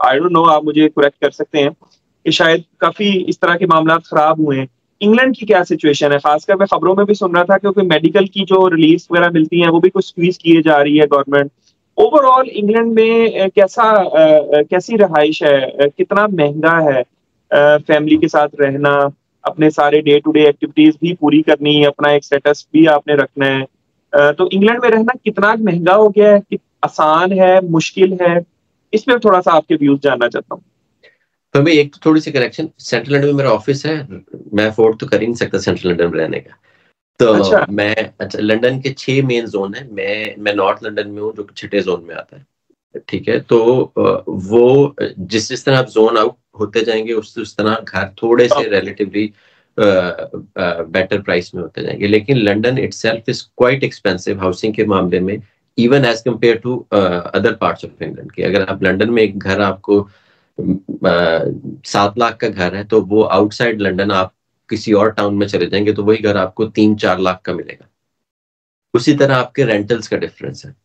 आई डोंट नो, आप मुझे करेक्ट कर सकते हैं कि शायद काफी इस तरह के मामला खराब हुए हैं। इंग्लैंड की क्या सिचुएशन है? खासकर मैं खबरों में भी सुन रहा था क्योंकि मेडिकल की जो रिलीफ वगैरह मिलती हैं वो भी कुछ स्क्वीज किए जा रही है गवर्नमेंट। ओवरऑल इंग्लैंड में कैसी रहाइश है? कितना महंगा है फैमिली के साथ रहना, अपने सारे डे टू डे एक्टिविटीज भी पूरी करनी है, अपना एक स्टेटस भी आपने रखना है। तो इंग्लैंड में रहना कितना महंगा हो गया है, आसान है, मुश्किल है? इसमें थोड़ा सा आपके व्यूज जानना चाहता हूँ। तो मैं एक थोड़ी सी करेक्शन, सेंट्रल लंदन में मेरा ऑफिस है, मैं अफोर्ड तो कर ही नहीं सकता सेंट्रल लंदन में रहने का। तो अच्छा, अच्छा, लंदन के 6 मेन जोन है, मैं नॉर्थ लंदन में हूँ जो छठे जोन में आता है। ठीक है, तो वो जिस जिस तरह आप जोन आउट होते जाएंगे उस तरह घर थोड़े से रिलेटिवली बेटर प्राइस में होते जाएंगे, लेकिन London itself is quite expensive housing के मामले में, even as compared to other parts of England की। अगर आप लंदन में एक घर आपको 7 लाख का घर है, तो वो आउटसाइड लंदन आप किसी और टाउन में चले जाएंगे तो वही घर आपको 3-4 लाख का मिलेगा। उसी तरह आपके रेंटल्स का डिफरेंस है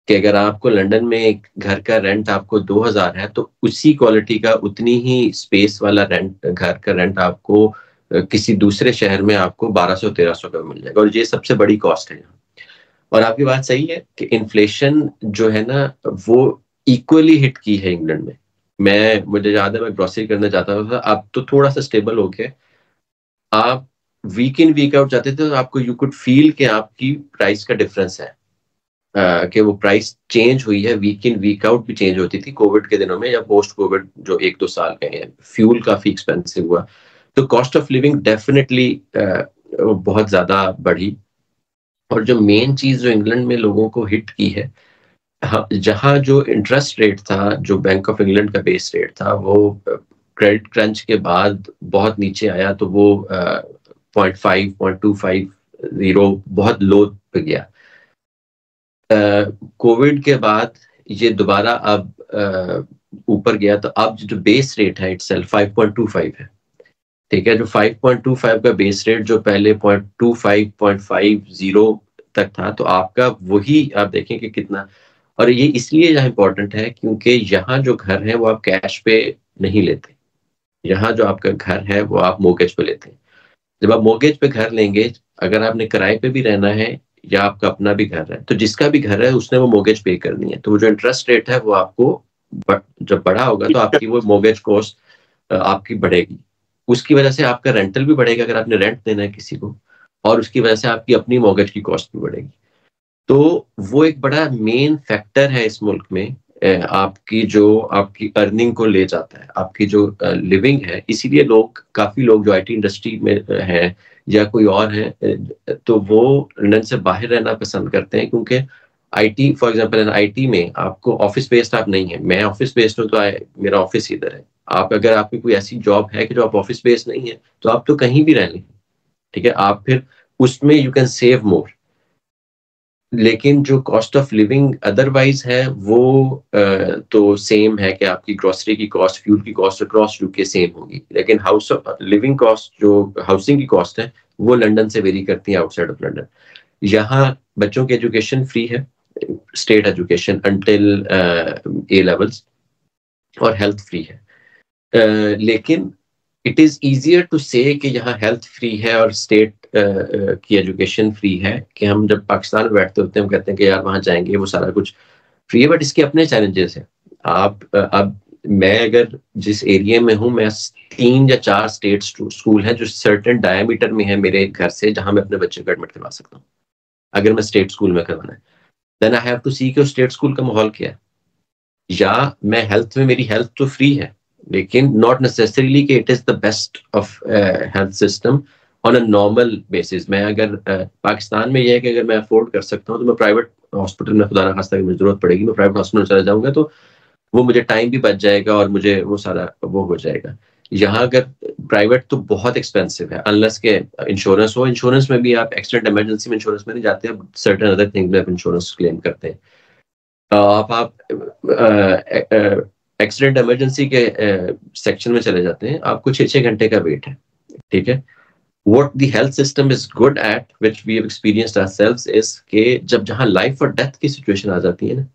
कि अगर आपको लंदन में एक घर का रेंट आपको 2000 है, तो उसी क्वालिटी का उतनी ही स्पेस वाला रेंट, घर का रेंट आपको किसी दूसरे शहर में आपको 1200-1300 का मिल जाएगा। और ये सबसे बड़ी कॉस्ट है यहाँ। और आपकी बात सही है कि इन्फ्लेशन जो है ना वो इक्वली हिट की है इंग्लैंड में। मुझे याद है मैं ग्रोसरी करने जाता था, अब तो थोड़ा सा स्टेबल हो गया। आप वीक इन वीक आउट जाते थे तो आपको यू कुड फील कि आपकी प्राइस का डिफरेंस है, कि वो प्राइस चेंज हुई है। वीक इन वीक आउट भी चेंज होती थी कोविड के दिनों में या पोस्ट कोविड जो 1-2 साल गए हैं। फ्यूल काफी एक्सपेंसिव हुआ, तो कॉस्ट ऑफ लिविंग डेफिनेटली बहुत ज्यादा बढ़ी। और जो मेन चीज जो इंग्लैंड में लोगों को हिट की है, जहां जो इंटरेस्ट रेट था, जो बैंक ऑफ इंग्लैंड का बेस रेट था, वो क्रेडिट क्रंच के बाद बहुत नीचे आया, तो वो 0.5 0.250 बहुत लो पे गया। कोविड के बाद ये दोबारा अब ऊपर गया, तो अब जो बेस रेट है इटसेल्फ 5.25 है। ठीक है, जो 5.25 का बेस रेट जो पहले 0.25 0.50 तक था, तो आपका वही आप देखें कि कितना। और ये इसलिए यहाँ इंपॉर्टेंट है क्योंकि यहाँ जो घर है वो आप कैश पे नहीं लेते। यहाँ जो आपका घर है वो आप मोर्गेज पे लेते हैं। जब आप मोर्गेज पे घर लेंगे, अगर आपने किराए पे भी रहना है या आपका अपना भी घर है, तो जिसका भी घर है उसने वो मोर्गेज पे करनी है। तो वो जो इंटरेस्ट रेट है वो आपको जब बढ़ा होगा तो आपकी वो मोर्गेज कॉस्ट आपकी बढ़ेगी। उसकी वजह से आपका रेंटल भी बढ़ेगा अगर आपने रेंट देना है किसी को, और उसकी वजह से आपकी अपनी मोर्गेज की कॉस्ट भी बढ़ेगी। तो वो एक बड़ा मेन फैक्टर है इस मुल्क में, आपकी अर्निंग को ले जाता है, आपकी जो लिविंग है। इसीलिए काफी लोग जो आईटी इंडस्ट्री में हैं या कोई और हैं, तो वो लंदन से बाहर रहना पसंद करते हैं, क्योंकि आईटी फॉर एग्जांपल आईटी में आपको ऑफिस बेस्ड आप नहीं है। मैं ऑफिस बेस्ड हूँ, तो मेरा ऑफिस इधर है। अगर आपकी कोई ऐसी जॉब है कि जो आप ऑफिस बेस्ड नहीं है, तो आप तो कहीं भी रह लें। ठीक है, आप फिर उसमें यू कैन सेव मोर। लेकिन जो कॉस्ट ऑफ लिविंग अदरवाइज है वो तो सेम है कि आपकी ग्रोसरी की कॉस्ट, फ्यूल की कॉस्ट अक्रॉस यूके सेम होगी। लेकिन लिविंग कॉस्ट, जो हाउसिंग की कॉस्ट है, वो लंदन से वेरी करती है आउटसाइड ऑफ लंदन। यहाँ बच्चों की एजुकेशन फ्री है, state education until A levels, और हेल्थ फ्री है। लेकिन it is easier to say कि यहाँ हेल्थ फ्री है और स्टेट की एजुकेशन फ्री है, कि हम जब पाकिस्तान में बैठते होते हैं हम कहते हैं कि यार वहां जाएंगे वो सारा कुछ फ्री है, बट इसके अपने चैलेंजेस हैं। अब मैं अगर जिस एरिया में हूँ, मैं 3 या 4 स्टेट स्कूल हैं जो सर्टेन डायमीटर में है मेरे घर से, जहां मैं अपने बच्चे को एडमिट करवा सकता हूँ अगर मैं स्टेट स्कूल में करवाना है। देन आई हैव टू सी कि स्टेट स्कूल का माहौल क्या है। या मैं हेल्थ में, मेरी हेल्थ तो फ्री है, लेकिन नॉट नेसेसरीली कि it is the best of health system on a normal basis. मैं अगर पाकिस्तान में यह है कि अगर मैं अफोर्ड कर सकता हूँ तो मैं प्राइवेट हॉस्पिटल में, खुदा ना खास्ता कि मुझे जरूरत पड़ेगी, मैं प्राइवेट हॉस्पिटल चला जाऊंगा, तो वो मुझे टाइम भी बच जाएगा और मुझे वो सारा वो हो जाएगा। यहाँ अगर प्राइवेट तो बहुत एक्सपेंसिव है, अनलेस के इंश्योरेंस हो। इंश्योरेंस में भी आप एक्सीडेंट इमरजेंसी में इंश्योरेंस में नहीं जाते, आप सर्टेन अदर थिंग्स में आप इंश्योरेंस क्लेम करते हैं। आप एक्सीडेंट इमरजेंसी के सेक्शन में चले जाते हैं, आपको 6-6 घंटे का वेट है। ठीक है, what the health system is good at, which we have experienced ourselves, is कि जहाँ लाइफ और डेथ की सिचुएशन आ जाती है ना,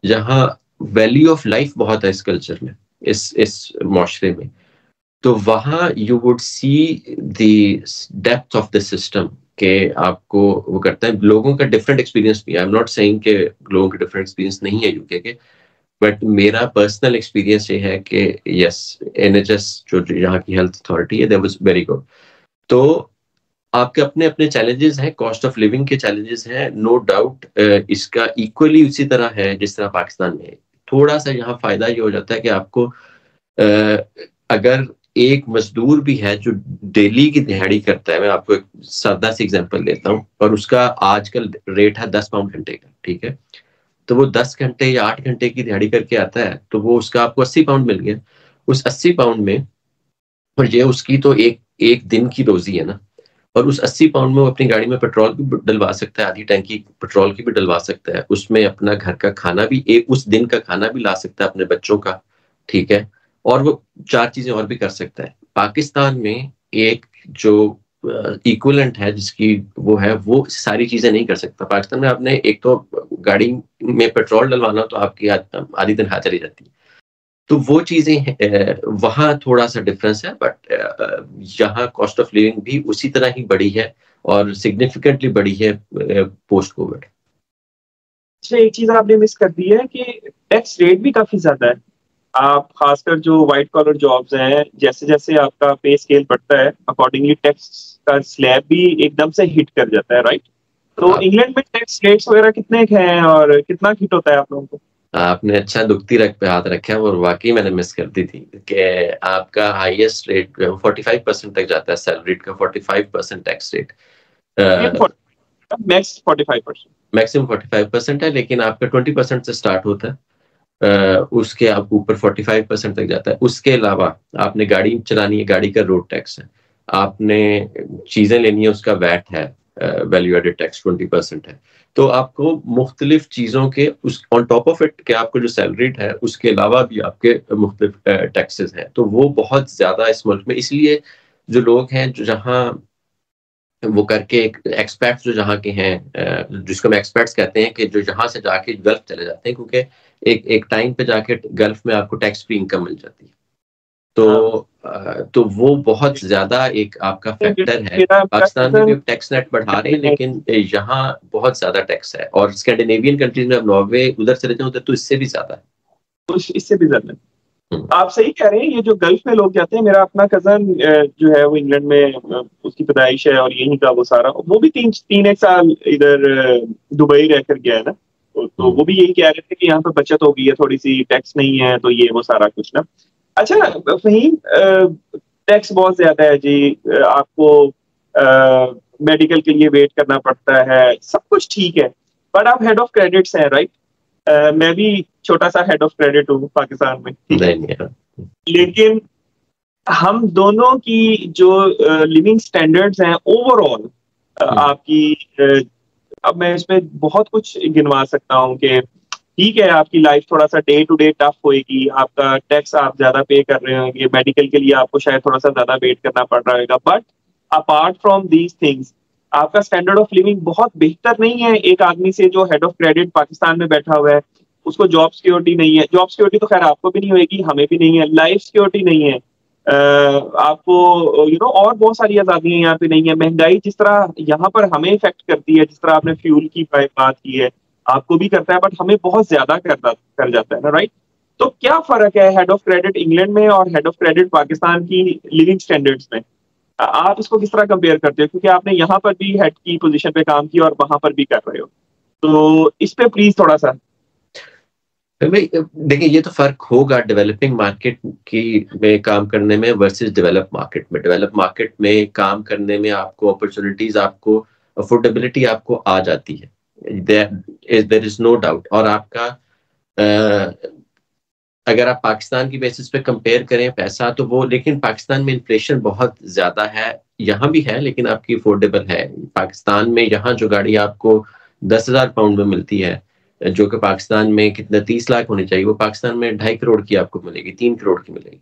जहाँ वैल्यू ऑफ लाइफ बहुत है इस कल्चर में, इस माशरे में, तो वहाँ you would see the depth of the system के आपको वो करता है। लोगों का डिफरेंट एक्सपीरियंस भी है, आई एम नॉट सेइंग कि लोगों के डिफरेंट एक्सपीरियंस नहीं है यूके के, बट मेरा पर्सनल एक्सपीरियंस ये है कि यस, एनएचएस जो यहाँ की हेल्थ अथॉरिटी है, दैट वाज वेरी गुड। तो आपके अपने अपने चैलेंजेस हैं, कॉस्ट ऑफ लिविंग के चैलेंजेस हैं, नो डाउट। इसका इक्वली उसी तरह है जिस तरह पाकिस्तान में है। थोड़ा सा यहाँ फायदा ये हो जाता है कि आपको अगर एक मजदूर भी है जो डेली की दिहाड़ी करता है, मैं आपको एक सादा सी एग्जांपल देता हूँ, और उसका आजकल रेट है 10 पाउंड घंटे का, ठीक है। तो वो 10 घंटे या 8 घंटे की दिहाड़ी करके आता है, तो वो उसका आपको 80 पाउंड मिल गया। उस 80 पाउंड में, और ये उसकी तो एक एक दिन की रोजी है ना, और उस 80 पाउंड में वो अपनी गाड़ी में पेट्रोल भी डलवा सकता है, आधी टैंकी पेट्रोल की भी डलवा सकता है, उसमें अपना घर का खाना भी, एक उस दिन का खाना भी ला सकता है अपने बच्चों का, ठीक है। और वो 4 चीजें और भी कर सकता है। पाकिस्तान में एक जो इक्विवेलेंट है जिसकी वो है, वो सारी चीजें नहीं कर सकता। पाकिस्तान में आपने एक तो गाड़ी में पेट्रोल डलवाना तो आपकी आधी तनख्वाह चली जाती है। तो वो चीजें वहाँ थोड़ा सा डिफरेंस है, बट यहाँ कॉस्ट ऑफ लिविंग भी उसी तरह ही बढ़ी है, और सिग्निफिकेंटली बढ़ी है पोस्ट कोविड। अच्छा, एक चीज आपने मिस कर दी है कि टैक्स रेट भी काफी ज्यादा है। आप खासकर जो व्हाइट कॉलर जॉब्स हैं, जैसे जैसे आपका पे स्केल बढ़ता है, अकॉर्डिंगली टैक्स का स्लैब भी एकदम से हिट कर जाता है, राइट? तो इंग्लैंड में टैक्स रेट्स वगैरह कितने हैं और कितना हिट होता है आप लोगों को? आपने अच्छा दुखती रख पे हाथ रखा है, और वाकई मैंने मिस कर दी थी कि आपका हाईएस्ट रेट 45% तक जाता है, सैलरी का 45% टैक्स रेट। मैक्स 45%, मैक्सिमम 45% है, लेकिन आपका 20% से स्टार्ट होता है, उसके आप ऊपर 45% तक जाता है। उसके अलावा आपने गाड़ी चलानी है, गाड़ी का रोड टैक्स है, आपने चीजें लेनी है, उसका वैट है, वैल्यू एडेड टैक्स 20% है। तो आपको मुख्तलिफ चीजों के उस ऑन टॉप ऑफ इट, के आपको जो सैलरी है उसके अलावा भी आपके मुख्तलिफ टैक्सेस हैं। तो वो बहुत ज्यादा इस मुल्क में, इसलिए जो लोग हैं जो जहाँ वो करके, एक एक्सपर्ट्स जो जहाँ के हैं, जिसको हम एक्सपर्ट्स कहते हैं, कि जो यहाँ से जाके गल्फ चले जाते हैं, क्योंकि एक टाइम पे जाके गल्फ में आपको टैक्स फ्री इनकम मिल जाती है। तो वो बहुत ज्यादा एक आपका फैक्टर है। पाकिस्तान में भी टैक्स नेट बढ़ा रहे हैं, लेकिन यहाँ बहुत ज्यादा टैक्स है, और स्कैंडिनेवियन कंट्रीज में, अब नॉर्वे उधर चले जाओ तो इससे भी ज्यादा है। इससे भी ज्यादा। आप सही कह रहे हैं, ये जो गल्फ में लोग जाते हैं, मेरा अपना कजन जो है वो इंग्लैंड में उसकी पैदाइश है और यहीं का वो सारा, वो भी तीन एक साल इधर दुबई रहकर गया है ना। तो वो भी यही कह रहे थे कि यहाँ पे बचत हो गई है थोड़ी सी, टैक्स नहीं है, तो ये वो सारा कुछ ना। अच्छा फहीम, टैक्स बहुत ज्यादा है जी, आपको मेडिकल के लिए वेट करना पड़ता है, सब कुछ ठीक है, बट आप हेड ऑफ क्रेडिट्स हैं, राइट? मैं भी छोटा सा हेड ऑफ क्रेडिट हूँ पाकिस्तान में, ठीक है, लेकिन हम दोनों की जो लिविंग स्टैंडर्ड्स हैं ओवरऑल, आपकी अब मैं इसमें बहुत कुछ गिनवा सकता हूँ कि ठीक है, आपकी लाइफ थोड़ा सा डे टू डे टफ होएगी, आपका टैक्स आप ज्यादा पे कर रहे होंगे, मेडिकल के लिए आपको शायद थोड़ा सा ज्यादा वेट करना पड़ रहा होगा, but apart from these things आपका स्टैंडर्ड ऑफ लिविंग बहुत बेहतर नहीं है एक आदमी से जो हेड ऑफ क्रेडिट पाकिस्तान में बैठा हुआ है। उसको जॉब सिक्योरिटी नहीं है, जॉब सिक्योरिटी तो खैर आपको भी नहीं होगी, हमें भी नहीं है, लाइफ सिक्योरिटी नहीं है, आपको और बहुत सारी आजादियां यहाँ पे नहीं है। महंगाई जिस तरह यहाँ पर हमें इफेक्ट करती है, जिस तरह आपने फ्यूल की बात की है, आपको भी करता है, बट हमें बहुत ज्यादा कर जाता है ना, राइट? तो क्या फर्क है हेड ऑफ क्रेडिट इंग्लैंड में और हेड ऑफ क्रेडिट पाकिस्तान की लिविंग स्टैंडर्ड्स में? आप इसको किस तरह कंपेयर करते हो, क्योंकि आपने यहाँ पर भी हेड की पोजीशन पे काम किया और वहां पर भी कर रहे हो, तो इस पे प्लीज थोड़ा सा। भाई देखिए, ये तो फर्क होगा डेवलपिंग मार्केट की में काम करने में वर्सेस डेवलप मार्केट में। डेवलप मार्केट में काम करने में आपको अपॉर्चुनिटीज, आपको अफोर्डेबिलिटी आपको आ जाती है, देयर इज नो डाउट। और आपका अगर आप पाकिस्तान की बेसिस पे कंपेयर करें पैसा, तो वो, लेकिन पाकिस्तान में इन्फ्लेशन बहुत ज्यादा है, यहाँ भी है, लेकिन आपकी अफोर्डेबल है। पाकिस्तान में यहाँ जो गाड़ी आपको 10,000 पाउंड में मिलती है, जो कि पाकिस्तान में कितना 30 लाख होनी चाहिए, वो पाकिस्तान में 2.5 करोड़ की आपको मिलेगी, 3 करोड़ की मिलेगी,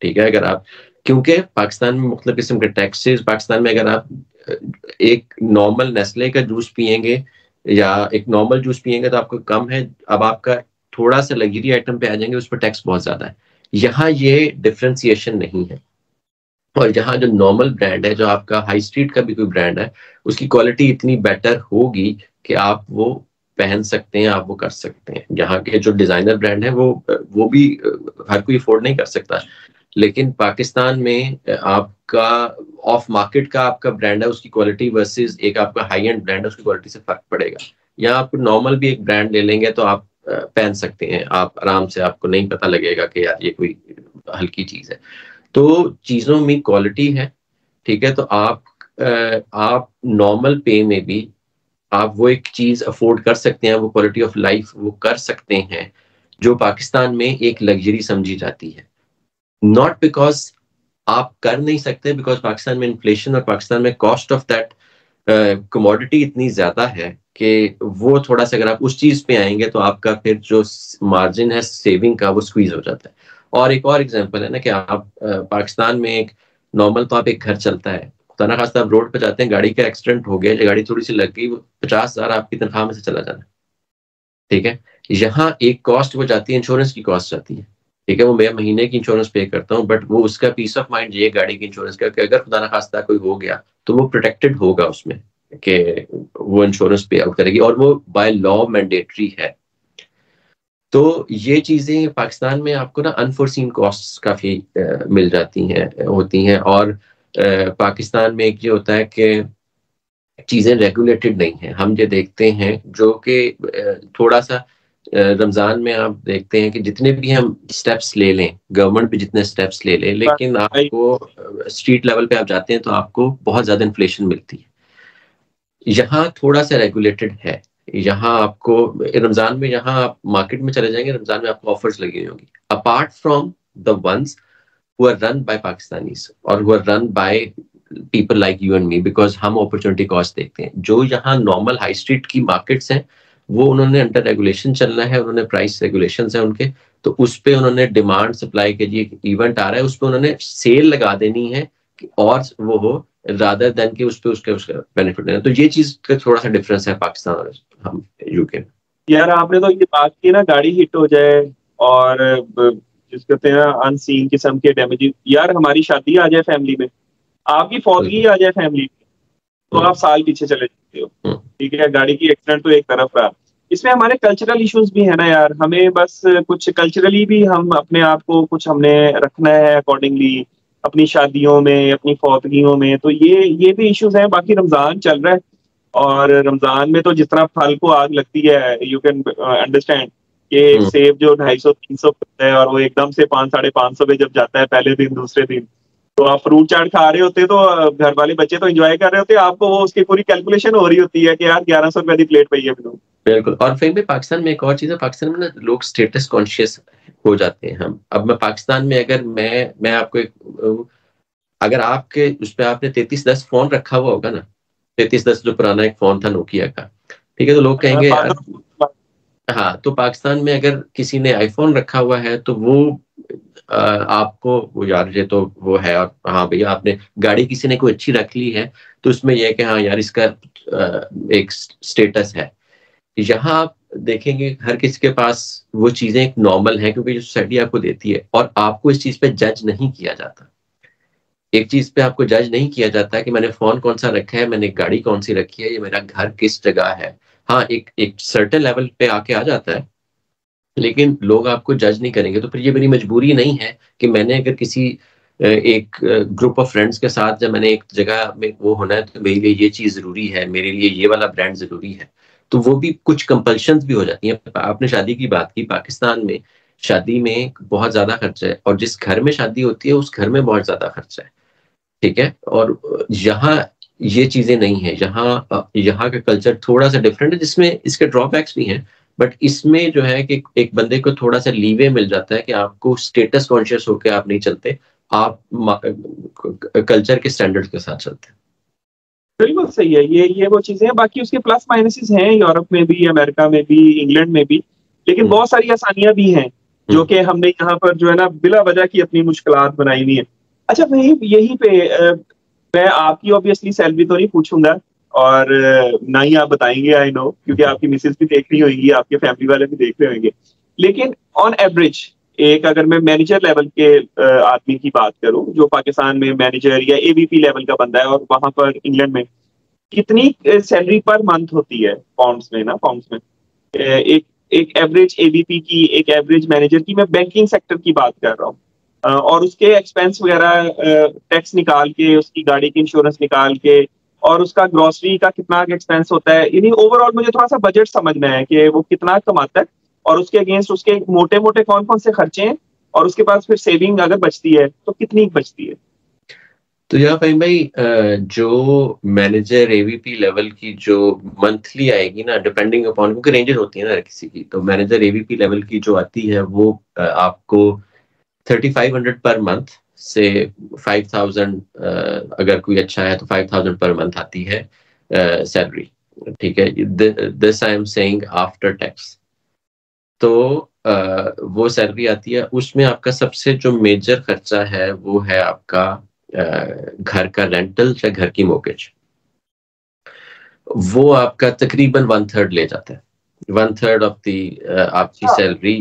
ठीक है। अगर आप, क्योंकि पाकिस्तान में मुख्तलिफ किस्म के टैक्सेस, पाकिस्तान में अगर आप एक नॉर्मल नेस्ले का जूस पियेंगे या एक नॉर्मल जूस पियेंगे तो आपको कम है, अब आपका थोड़ा सा लग्जरी आइटम पे आ जाएंगे, उस पर टैक्स बहुत ज्यादा है। यहाँ ये डिफ्रेंसिएशन नहीं है। और यहाँ जो नॉर्मल ब्रांड है, जो आपका हाई स्ट्रीट का भी कोई ब्रांड है, उसकी क्वालिटी इतनी बेटर होगी कि आप वो पहन सकते हैं, आप वो कर सकते हैं। यहाँ के जो डिजाइनर ब्रांड है वो भी हर कोई अफोर्ड नहीं कर सकता, लेकिन पाकिस्तान में आपका ऑफ मार्केट का आपका ब्रांड है, उसकी क्वालिटी वर्सेस एक आपका हाई एंड ब्रांड है, उसकी क्वालिटी से फर्क पड़ेगा। यहाँ आप नॉर्मल भी एक ब्रांड ले लेंगे तो आप पहन सकते हैं, आप आराम से, आपको नहीं पता लगेगा कि यार ये कोई हल्की चीज है। तो चीजों में क्वालिटी है, ठीक है, तो आप नॉर्मल पे में भी आप वो एक चीज अफोर्ड कर सकते हैं, वो क्वालिटी ऑफ लाइफ वो कर सकते हैं जो पाकिस्तान में एक लग्जरी समझी जाती है। नॉट बिकॉज आप कर नहीं सकते, बिकॉज पाकिस्तान में इन्फ्लेशन और पाकिस्तान में कॉस्ट ऑफ दैट कमोडिटी इतनी ज्यादा है कि वो थोड़ा सा, अगर आप उस चीज पे आएंगे तो आपका फिर जो मार्जिन है सेविंग का वो स्क्वीज हो जाता है। और एक और एग्जांपल है ना कि आप पाकिस्तान में एक नॉर्मल तो आप एक घर चलता है, खुदा ना खास्ता आप रोड पे जाते हैं, गाड़ी का एक्सीडेंट हो गया, गाड़ी थोड़ी सी लग गई, 50,000 आपकी तनख्वाह में से चला जाना, ठीक है। यहाँ एक कॉस्ट वो जाती है, इंश्योरेंस की कॉस्ट जाती है, ठीक है, वो मैं महीने की इंश्योरेंस पे करता हूँ, बट वो उसका पीस ऑफ माइंड ये गाड़ी की इंश्योरेंस का कि अगर खुदा ना खास्ता कोई हो गया तो वो प्रोटेक्टेड होगा उसमें, कि वो इंश्योरेंस पे आउट करेगी, और वो बाय लॉ मैंडेटरी है। तो ये चीजें पाकिस्तान में आपको ना अनफोर्सीन कॉस्ट्स काफी मिल जाती हैं, होती हैं। और पाकिस्तान में एक ये होता है कि चीजें रेगुलेटेड नहीं है। हम ये देखते हैं जो कि थोड़ा सा रमजान में आप देखते हैं कि जितने भी हम स्टेप्स ले लें, गवर्नमेंट भी जितने स्टेप्स ले लें, लेकिन आपको स्ट्रीट लेवल पे आप जाते हैं तो आपको बहुत ज्यादा इन्फ्लेशन मिलती है। यहाँ थोड़ा सा रेगुलेटेड है। यहाँ आपको रमजान में, यहाँ आप मार्केट में चले जाएंगे, रमजान में आपको ऑफर्स लगी हुई होंगी, apart from the ones who are run by Pakistanis or who are run by people like you and me, because हम अपॉर्चुनिटी कॉस्ट देखते हैं। जो यहाँ नॉर्मल हाई स्ट्रीट की मार्केट्स हैं वो उन्होंने अंडर रेगुलेशन चलना है, उन्होंने प्राइस रेगुलेशंस हैं उनके, तो उस पे उन्होंने डिमांड सप्लाई के लिए इवेंट आ रहा है, उस पे उन्होंने सेल लगा देनी है कि और वो हो, रादर देन कि उस पे उसका बेनिफिट लेना। तो ये चीज का थोड़ा सा डिफरेंस है पाकिस्तान और हम यूके में। यार आपने तो ये बात की ना, गाड़ी हिट हो जाए और जिस कहते हैं अनसीन किस्म के डैमेज, यार हमारी शादी आ जाए फैमिली में, आपकी फौतगी आ जाए फैमिली में, तो आप साल पीछे चले जाते हो, ठीक है। गाड़ी की एक्सीडेंट तो एक तरफ रहा, इसमें हमारे कल्चरल इश्यूज भी है ना यार। हमें बस कुछ कल्चरली भी हम अपने आप को कुछ हमने रखना है अकॉर्डिंगली, अपनी शादियों में, अपनी फौतगियों में। तो ये भी इश्यूज हैं। बाकी रमजान चल रहा है, और रमजान में तो जिस तरह फल को आग लगती है, यू कैन अंडरस्टैंड कि सेब जो 250-300 है और वो एकदम से 500-550 पे जब जाता है पहले दिन दूसरे दिन, तो आप फ्रूट चाट खा रहे होते, तो घर वाले बच्चे तो एंजॉय कर रहे होते, आपको वो उसकी पूरी कैलकुलेशन हो रही होती है कि यार 1100 रुपए की प्लेट पई है बिल्कुल। बिल्कुल। और फिर भी पाकिस्तान में एक और चीज है, पाकिस्तान में ना लोग स्टेटस कॉन्शियस हो जाते हैं। हम अब मैं पाकिस्तान में, अगर मैं आपको एक, अगर आपके उस पर आपने 3310 फोन रखा हुआ होगा ना, 3310 जो पुराना एक फोन था नोकिया का, ठीक है, तो लोग कहेंगे यार, हाँ, तो पाकिस्तान में अगर किसी ने आईफोन रखा हुआ है तो वो आपको वो, यार ये तो वो है, और हाँ भैया आपने गाड़ी किसी ने कोई अच्छी रख ली है तो उसमें यह है कि हाँ यार इसका एक स्टेटस है। यहाँ आप देखेंगे हर किसी के पास वो चीजें एक नॉर्मल है, क्योंकि जो सोसाइटी आपको देती है, और आपको इस चीज पे जज नहीं किया जाता। एक चीज पे आपको जज नहीं किया जाता कि मैंने फोन कौन सा रखा है, मैंने गाड़ी कौन सी रखी है, ये मेरा घर किस जगह है। हाँ, एक सर्टेन लेवल पे आके आ जाता है, लेकिन लोग आपको जज नहीं करेंगे। तो फिर ये मेरी मजबूरी नहीं है कि मैंने अगर किसी एक ग्रुप ऑफ फ्रेंड्स के साथ जब मैंने एक जगह में वो होना है तो मेरे लिए ये चीज जरूरी है, मेरे लिए ये वाला ब्रांड जरूरी है, तो वो भी कुछ कंपल्शंस भी हो जाती हैं। आपने शादी की बात की, पाकिस्तान में शादी में बहुत ज्यादा खर्चा है, और जिस घर में शादी होती है उस घर में बहुत ज्यादा खर्चा है, ठीक है। और यहाँ ये चीजें नहीं है, यहाँ का कल्चर थोड़ा सा डिफरेंट है, जिसमें इसके ड्रॉबैक्स भी हैं, बट इसमें जो है कि एक बंदे को थोड़ा सा लीवे मिल जाता है कि आपको स्टेटस कॉन्शियस होकर आप नहीं चलते, आप कल्चर के स्टैंडर्ड्स के साथ चलते हैं। बिल्कुल सही है, ये वो चीजें हैं। बाकी उसके प्लस माइनसेस हैं, यूरोप में भी, अमेरिका में भी, इंग्लैंड में भी, लेकिन बहुत सारी आसानियां भी हैं जो कि हमने यहाँ पर जो है ना बिला वजह की अपनी मुश्किलात बनाई हुई है। अच्छा, वही यहीं पे मैं आपकी ऑब्वियसली सैलरी तो नहीं पूछूंगा, और ना ही आप बताएंगे, आई नो, क्योंकि आपकी मिसेज भी देख रही होगी, आपके फैमिली वाले भी देख रहे होंगे, लेकिन ऑन एवरेज एक अगर मैं मैनेजर लेवल के आदमी की बात करूं जो पाकिस्तान में मैनेजर या एवीपी लेवल का बंदा है और वहां पर इंग्लैंड में कितनी सैलरी पर मंथ होती है पाउंड्स में, एक एक एवरेज एवीपी की, एक एवरेज मैनेजर की, मैं बैंकिंग सेक्टर की बात कर रहा हूँ, और उसके एक्सपेंस वगैरह टैक्स निकाल के, उसकी गाड़ी की इंश्योरेंस निकाल के, और उसका ग्रोसरी का कितना एक्सपेंस होता है, यानी ओवरऑल मुझे थोड़ा सा बजट समझना है कि वो कितना कमाता है और उसके अगेंस्ट उसके मोटे मोटे कौन कौन से खर्चे हैं, और उसके पास फिर सेविंग अगर बचती है तो कितनी बचती है। तो यहाँ फ़हीम भाई, जो मैनेजर एवीपी लेवल की जो मंथली आएगी ना, डिपेंडिंग अपॉन, क्योंकि रेंजेस होती है ना किसी की, तो मैनेजर एवीपी लेवल की जो आती है वो आपको 3500 पर मंथ से 5000, अगर कोई अच्छा है तो 5000 पर मंथ आती है सैलरी। ठीक है, this I am saying after tax. तो वो सैलरी आती है, उसमें आपका सबसे जो मेजर खर्चा है वो है आपका घर का रेंटल या घर की मोर्गेज। वो आपका तकरीबन 1/3 ले जाता है। 1/3 ऑफ दी आपकी सैलरी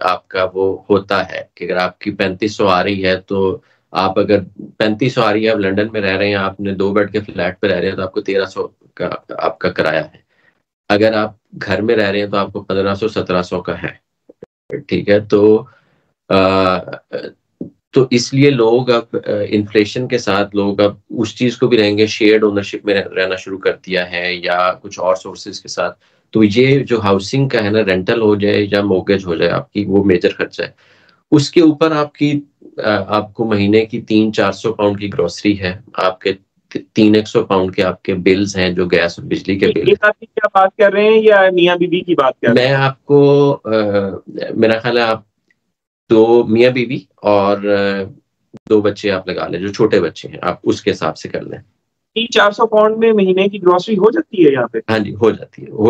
आपका वो होता है कि अगर आपकी 3500 आ रही है तो आप, अगर 3500 आ रही है, आप लंदन में रह रहे हैं, आपने 2 बेड के फ्लैट पे रह रहे हैं, तो आपको 1300 का आपका किराया है। अगर आप घर में रह रहे हैं तो आपको 1500-1700 का है। ठीक है, तो इसलिए लोग अब इन्फ्लेशन के साथ लोग अब उस चीज को भी रहेंगे, शेयर्ड ओनरशिप में रहना शुरू कर दिया है या कुछ और सोर्सेज के साथ। तो ये जो हाउसिंग का है ना, रेंटल हो जाए या मोर्गेज हो जाए आपकी, वो मेजर खर्चा है। उसके ऊपर आपको महीने की 300-400 पाउंड की ग्रोसरी है, आपके 300 पाउंड के आपके बिल्स हैं, जो गैस और बिजली के बिल। क्या बात कर रहे हैं या मियाँ बीबी की बात कर रहे हैं? मैं आपको मेरा ख्याल है आप 2 मियाँ बीवी और 2 बच्चे आप लगा लें, जो छोटे बच्चे हैं, आप उसके हिसाब से कर लें। 300-400 पाउंड में महीने की ग्रोसरी हो जाती है यहाँ पे? हाँ जी, हो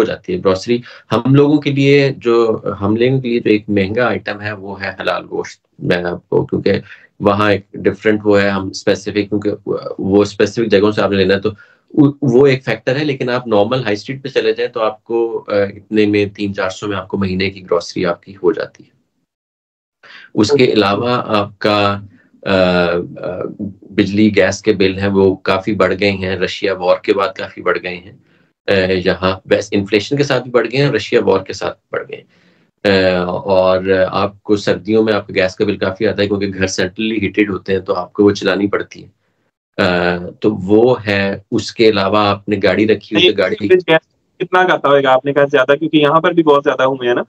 जाती है ग्रोसरी। हम लोगों के लिए जो एक महंगा आइटम है वो है हलाल गोश्त। मैं आपको, क्योंकि वहाँ एक डिफरेंट वो है, हम स्पेसिफिक, क्योंकि वो स्पेसिफिक जगहों से आपने लेना है, तो वो एक फैक्टर है। लेकिन आप नॉर्मल हाई स्ट्रीट पे चले जाएं तो आपको इतने में 300-400 में आपको महीने की ग्रोसरी आपकी हो जाती है। उसके अलावा आपका बिजली गैस के बिल हैं, वो काफ़ी बढ़ गए हैं, रशिया वॉर के बाद काफ़ी बढ़ गए हैं। यहाँ वैसे इन्फ्लेशन के साथ भी बढ़ गए हैं, रशिया वॉर के साथ बढ़ गए हैं। और आपको सर्दियों में आपका गैस का बिल काफ़ी आता है, क्योंकि घर सेंट्रली हीटेड होते हैं, तो आपको वो चलानी पड़ती है। तो वो है। उसके अलावा आपने गाड़ी रखी हुई है, गाड़ी कितना खाता होगा? आपने कहा ज्यादा, क्योंकि यहाँ पर भी बहुत ज्यादा हुए हैं ना।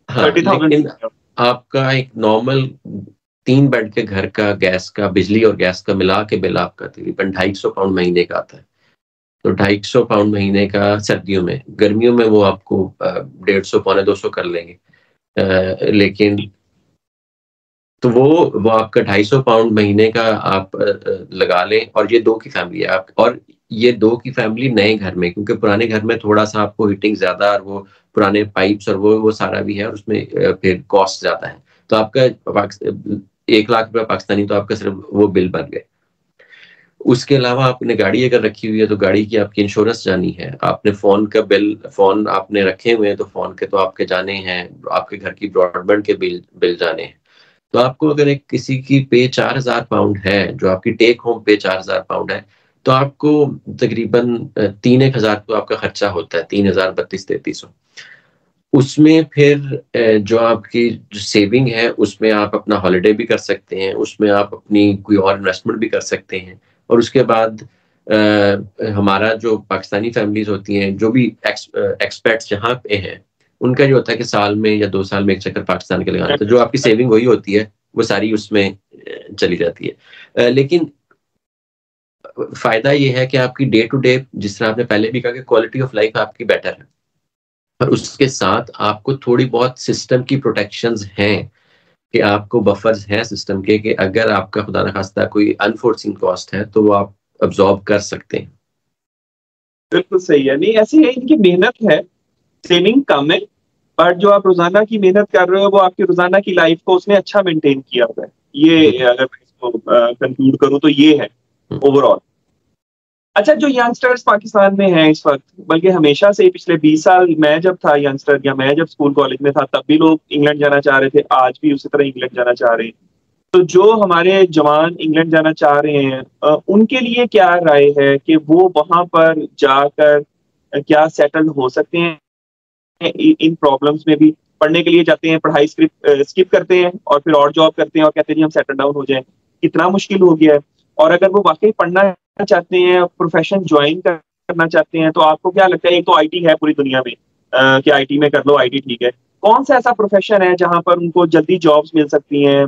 हाँ, लेकिन आपका एक नॉर्मल 3 बेड के घर का गैस का, बिजली और गैस का मिला के बिल आपका तकरीबन 250 पाउंड महीने का आता है। तो 250 पाउंड महीने का सर्दियों में, गर्मियों में वो आपको 150-250 कर लेंगे। लेकिन तो वो आपका 250 पाउंड महीने का आप लगा लें। और ये 2 की फैमिली है आप, और ये 2 की फैमिली नए घर में, क्योंकि पुराने घर में थोड़ा सा आपको हीटिंग ज्यादा, और वो पुराने पाइप्स और वो सारा भी है, और उसमें फिर कॉस्ट ज्यादा है। तो आपका 1 लाख रुपया पाकिस्तानी तो आपका सिर्फ वो बिल बन गए। उसके अलावा आपने गाड़ी अगर रखी हुई है तो गाड़ी की आपकी इंश्योरेंस जानी है। आपने फोन आपने रखे हुए हैं तो फोन के तो आपके जाने हैं। आपके घर की ब्रॉडबैंड के बिल जाने हैं। तो आपको अगर एक किसी की पे 4000 पाउंड है, जो आपकी टेक होम पे 4000 पाउंड है, तो आपको तकरीबन 3-1000 तो आपका खर्चा होता है, 3032-3300। उसमें फिर जो आपकी जो सेविंग है, उसमें आप अपना हॉलिडे भी कर सकते हैं, उसमें आप अपनी कोई और इन्वेस्टमेंट भी कर सकते हैं। और उसके बाद हमारा जो पाकिस्तानी फैमिलीज होती हैं, जो भी एक्सपेट्स यहाँ पे हैं, उनका ये होता है कि साल में या 2 साल में एक चक्कर पाकिस्तान के लगाना। तो जो आपकी सेविंग वही होती है, वो सारी उसमें चली जाती है। लेकिन फायदा ये है कि आपकी डे टू डे, जिस तरह आपने पहले भी कहा कि क्वालिटी ऑफ लाइफ आपकी बेटर है, और उसके साथ आपको थोड़ी बहुत सिस्टम की प्रोटेक्शंस हैं, कि आपको बफर्स हैं सिस्टम के, कि अगर आपका खुदा न खास्ता कोई अनफोर्सिंग कॉस्ट है तो वो आप अब्सॉर्ब कर सकते हैं। बिल्कुल सही है। नहीं, ऐसी है, इनकी मेहनत है, सेविंग कम है, बट जो आप रोजाना की मेहनत कर रहे हो वो आपकी रोजाना की लाइफ को उसने अच्छा मेंटेन किया हुआ है। ये अगर मैं इसको कंक्लूड करूं तो ये है ओवरऑल। अच्छा, जो यंगस्टर्स पाकिस्तान में हैं इस वक्त, बल्कि हमेशा से पिछले 20 साल, मैं जब था यंगस्टर या मैं जब स्कूल कॉलेज में था तब भी लोग इंग्लैंड जाना चाह रहे थे, आज भी उसी तरह इंग्लैंड जाना चाह रहे हैं। तो जो हमारे जवान इंग्लैंड जाना चाह रहे हैं, उनके लिए क्या राय है कि वो वहां पर जाकर क्या सेटल हो सकते हैं? इन प्रॉब्लम्स में भी पढ़ने के लिए जाते हैं, पढ़ाई स्किप करते हैं और फिर और जॉब करते हैं और कहते हैं जी हम सेटल डाउन हो जाएं, कितना मुश्किल हो गया है। और अगर वो वाकई पढ़ना चाहते हैं, प्रोफेशन ज्वाइन करना चाहते हैं, तो आपको क्या लगता है? एक तो आईटी है पूरी दुनिया में, कि आईटी में कर लो, आईटी ठीक है। कौन सा ऐसा प्रोफेशन है जहां पर उनको जल्दी जॉब्स मिल सकती हैं,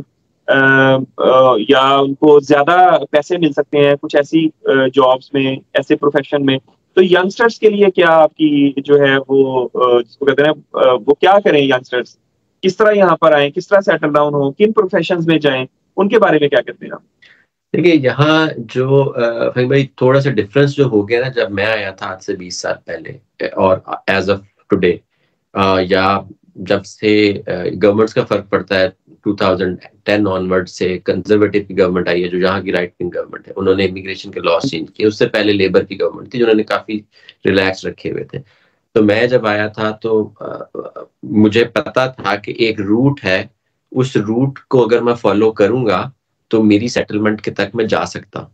या उनको ज्यादा पैसे मिल सकते हैं कुछ ऐसी जॉब्स में, ऐसे प्रोफेशन में? तो यंगस्टर्स के लिए क्या आपकी जो है वो, जिसको कहते हैं वो क्या करें यंगस्टर्स? किस तरह यहाँ पर आए, किस तरह सेटल डाउन हो, किन प्रोफेशंस में जाएं, उनके बारे में क्या कहते हैं आप? देखिए, यहाँ जो फहीम भाई, थोड़ा सा डिफरेंस जो हो गया ना, जब मैं आया था आज से 20 साल पहले और एज ऑफ टुडे, या जब से गवर्नमेंट्स का फर्क पड़ता है 2010 ऑनवर्ड से कंजर्वेटिव की गवर्नमेंट आई है, जो यहाँ की राइट विंग गवर्नमेंट है। उन्होंने इमिग्रेशन के लॉज चेंज किए। उससे पहले लेबर की गवर्नमेंट थी, जिन्होंने काफी रिलैक्स रखे हुए थे। तो मैं जब आया था तो मुझे पता था कि एक रूट है, उस रूट को अगर मैं फॉलो करूंगा तो मेरी सेटलमेंट के तक मैं जा सकता हूँ।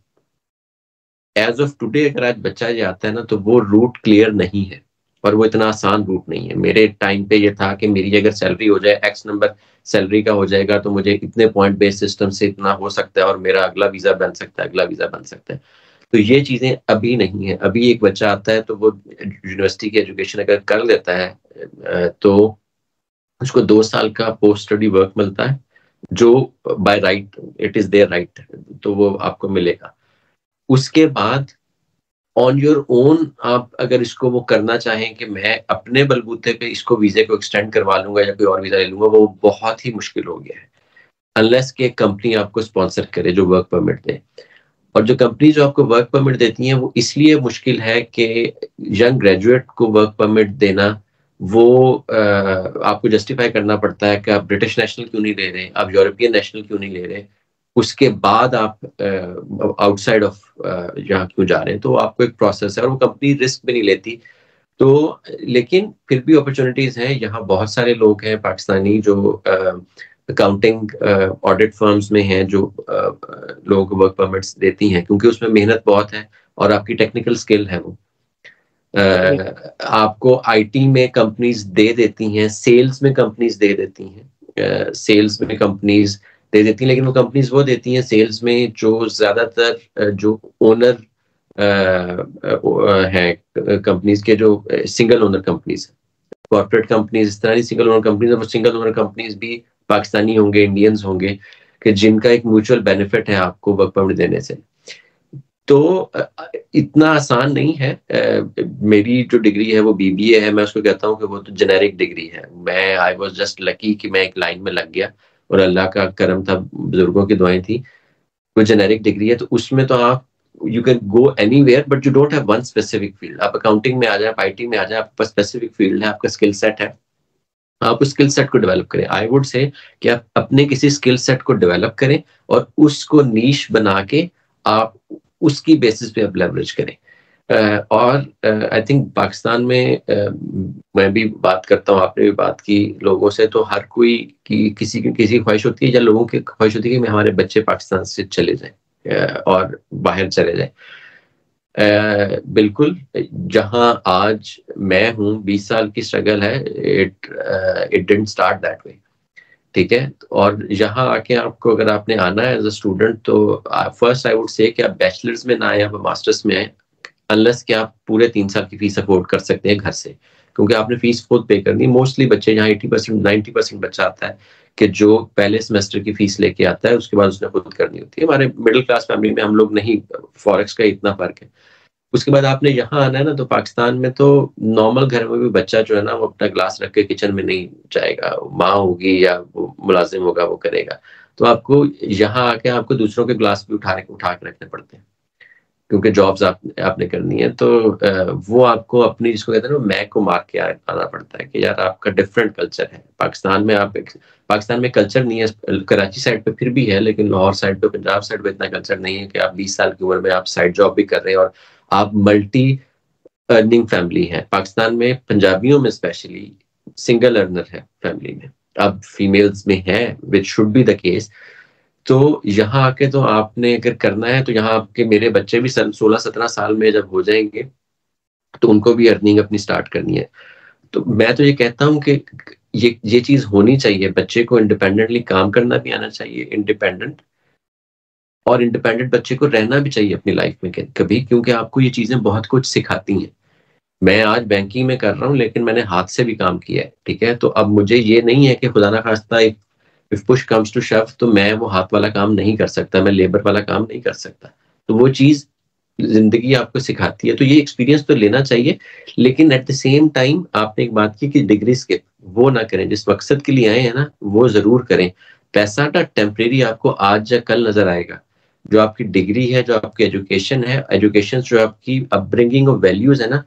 एज ऑफ टुडे अगर आज बच्चा ये आता है ना, तो वो रूट क्लियर नहीं है और वो इतना आसान रूट नहीं है। मेरे टाइम पे ये था कि मेरी अगर सैलरी हो जाए, एक्स नंबर सैलरी का हो जाएगा, तो मुझे इतने पॉइंट बेस्ड सिस्टम से इतना हो सकता है और मेरा अगला वीजा बन सकता है, अगला वीजा बन सकता है। तो ये चीजें अभी नहीं है। अभी एक बच्चा आता है तो वो यूनिवर्सिटी की एजुकेशन अगर कर लेता है तो उसको 2 साल का पोस्ट स्टडी वर्क मिलता है, जो by right it is there right, तो वो आपको मिलेगा। उसके बाद ऑन योर ओन आप अगर इसको वो करना चाहें कि मैं अपने बलबूते पे इसको वीजे को एक्सटेंड करवा लूंगा या कोई और वीजा ले लूंगा, वो बहुत ही मुश्किल हो गया है, अनलेस कि कंपनी आपको स्पॉन्सर करे, जो वर्क परमिट दे। और जो कंपनी जो आपको वर्क परमिट देती हैं वो इसलिए मुश्किल है कि यंग ग्रेजुएट को वर्क परमिट देना, वो आपको जस्टिफाई करना पड़ता है कि आप ब्रिटिश नेशनल क्यों नहीं ले रहे, आप यूरोपियन नेशनल क्यों नहीं ले रहे, उसके बाद आप आउटसाइड ऑफ यहाँ क्यों जा रहे हैं। तो आपको एक प्रोसेस है और वो कंपनी रिस्क भी नहीं लेती। तो लेकिन फिर भी अपॉर्चुनिटीज हैं। यहाँ बहुत सारे लोग हैं पाकिस्तानी जो अकाउंटिंग ऑडिट फर्म्स में हैं, जो लोग वर्क परमिट्स देती हैं, क्योंकि उसमें मेहनत बहुत है और आपकी टेक्निकल स्किल है वो। आपको आईटी में कंपनीज दे देती हैं, सेल्स में कंपनीज दे देती हैं, सेल्स में कंपनीज दे देती हैं, लेकिन वो कंपनीज वो देती हैं सेल्स में जो ज्यादातर जो ओनर हैं कंपनीज के, जो single owner companies, corporate companies इस तरह की सिंगल ओनर कंपनीज, वो सिंगल ओनर कंपनीज भी पाकिस्तानी होंगे, इंडियंस होंगे, कि जिनका एक म्यूचुअल बेनिफिट है आपको वर्क परमिट देने से। तो इतना आसान नहीं है। मेरी जो डिग्री है वो बीबीए है, मैं उसको कहता हूँ कि वो तो जेनेरिक डिग्री है। मैं आई वाज जस्ट लकी कि मैं एक लाइन में लग गया और अल्लाह का करम था, बुजुर्गों की दुआएं थी। वो जेनेरिक डिग्री है, तो उसमें तो आप you can go anywhere, but you don't have one specific field. आप अकाउंटिंग में आ जाए, आप आईटी में आ जाए, आपका स्पेसिफिक फील्ड है, आपका स्किल सेट है, आप उस स्किल सेट को डेवलप करें। आई वुड से कि आप अपने किसी स्किल सेट को डेवलप करें और उसको नीश बना के आप उसकी बेसिस पे आप लेवरेज करें। और आई थिंक पाकिस्तान में मैं भी बात करता हूँ, आपने भी बात की लोगों से, तो हर कोई की किसी की ख्वाहिश होती है, या लोगों की ख्वाहिश होती है कि हमारे बच्चे पाकिस्तान से चले जाएं और बाहर चले जाएं। बिल्कुल, जहां आज मैं हूँ 20 साल की स्ट्रगल है, it didn't start that way, ठीक है। और यहाँ आके आपको अगर आपने आना है एज अ स्टूडेंट, तो फर्स्ट आई वुड से कि आप बैचलर्स में ना आए, आप मास्टर्स में आए, अनलेस कि आप पूरे 3 साल की फीस अफोर्ड कर सकते हैं घर से, क्योंकि आपने फीस खुद पे करनी। मोस्टली बच्चे यहाँ 80% 90% बच्चा आता है कि जो पहले सेमेस्टर की फीस लेके आता है, उसके बाद उसने खुद करनी होती है। हमारे मिडिल क्लास फैमिली में हम लोग नहीं, फॉरेक्स का इतना फर्क है। उसके बाद आपने यहाँ आना है ना, तो पाकिस्तान में तो नॉर्मल घर में भी बच्चा जो है ना, वो अपना ग्लास रख के किचन में नहीं जाएगा, माँ होगी या वो मुलाजिम होगा वो करेगा। तो आपको यहाँ आके आपको दूसरों के ग्लास भी उठा के रखने पड़ते हैं, क्योंकि जॉब्स आपने करनी है। तो वो आपको अपनी, जिसको कहते हैं ना, मैक को मार के आना पड़ता है कि यार आपका डिफरेंट कल्चर है। पाकिस्तान में कल्चर नहीं है। कराची साइड पे फिर भी है, लेकिन लाहौर साइड पे, पंजाब साइड पे इतना कल्चर नहीं है कि आप 20 साल की उम्र में आप साइड जॉब भी कर रहे हैं और आप मल्टी अर्निंग फैमिली है। पाकिस्तान में पंजाबियों में स्पेशली सिंगल अर्नर है फैमिली में, अब फीमेल्स में है, which should be the case. तो यहाँ आके तो आपने अगर करना है तो यहाँ आपके मेरे बच्चे भी 16-17 साल में जब हो जाएंगे तो उनको भी अर्निंग अपनी स्टार्ट करनी है। तो मैं तो ये कहता हूँ कि ये चीज होनी चाहिए, बच्चे को इंडिपेंडेंटली काम करना भी आना चाहिए, इंडिपेंडेंट, और इंडिपेंडेंट बच्चे को रहना भी चाहिए अपनी लाइफ में कभी, क्योंकि आपको ये चीजें बहुत कुछ सिखाती हैं। मैं आज बैंकिंग में कर रहा हूँ लेकिन मैंने हाथ से भी काम किया है, ठीक है। तो अब मुझे ये नहीं है कि खुदा ना खास्ता इफ पुश कम्स टू शव तो मैं वो हाथ वाला काम नहीं कर सकता, मैं लेबर वाला काम नहीं कर सकता। तो वो चीज जिंदगी आपको सिखाती है, तो ये एक्सपीरियंस तो लेना चाहिए। लेकिन एट द सेम टाइम आपने एक बात की कि डिग्री स्किप वो ना करें, जिस मकसद के लिए आए हैं ना वो जरूर करें। पैसा ना टेम्परेरी आपको आज या कल नजर आएगा, जो आपकी डिग्री है, जो आपकी एजुकेशन है, एजुकेशन जो आपकी अपब्रिंगिंग और वैल्यूज है ना,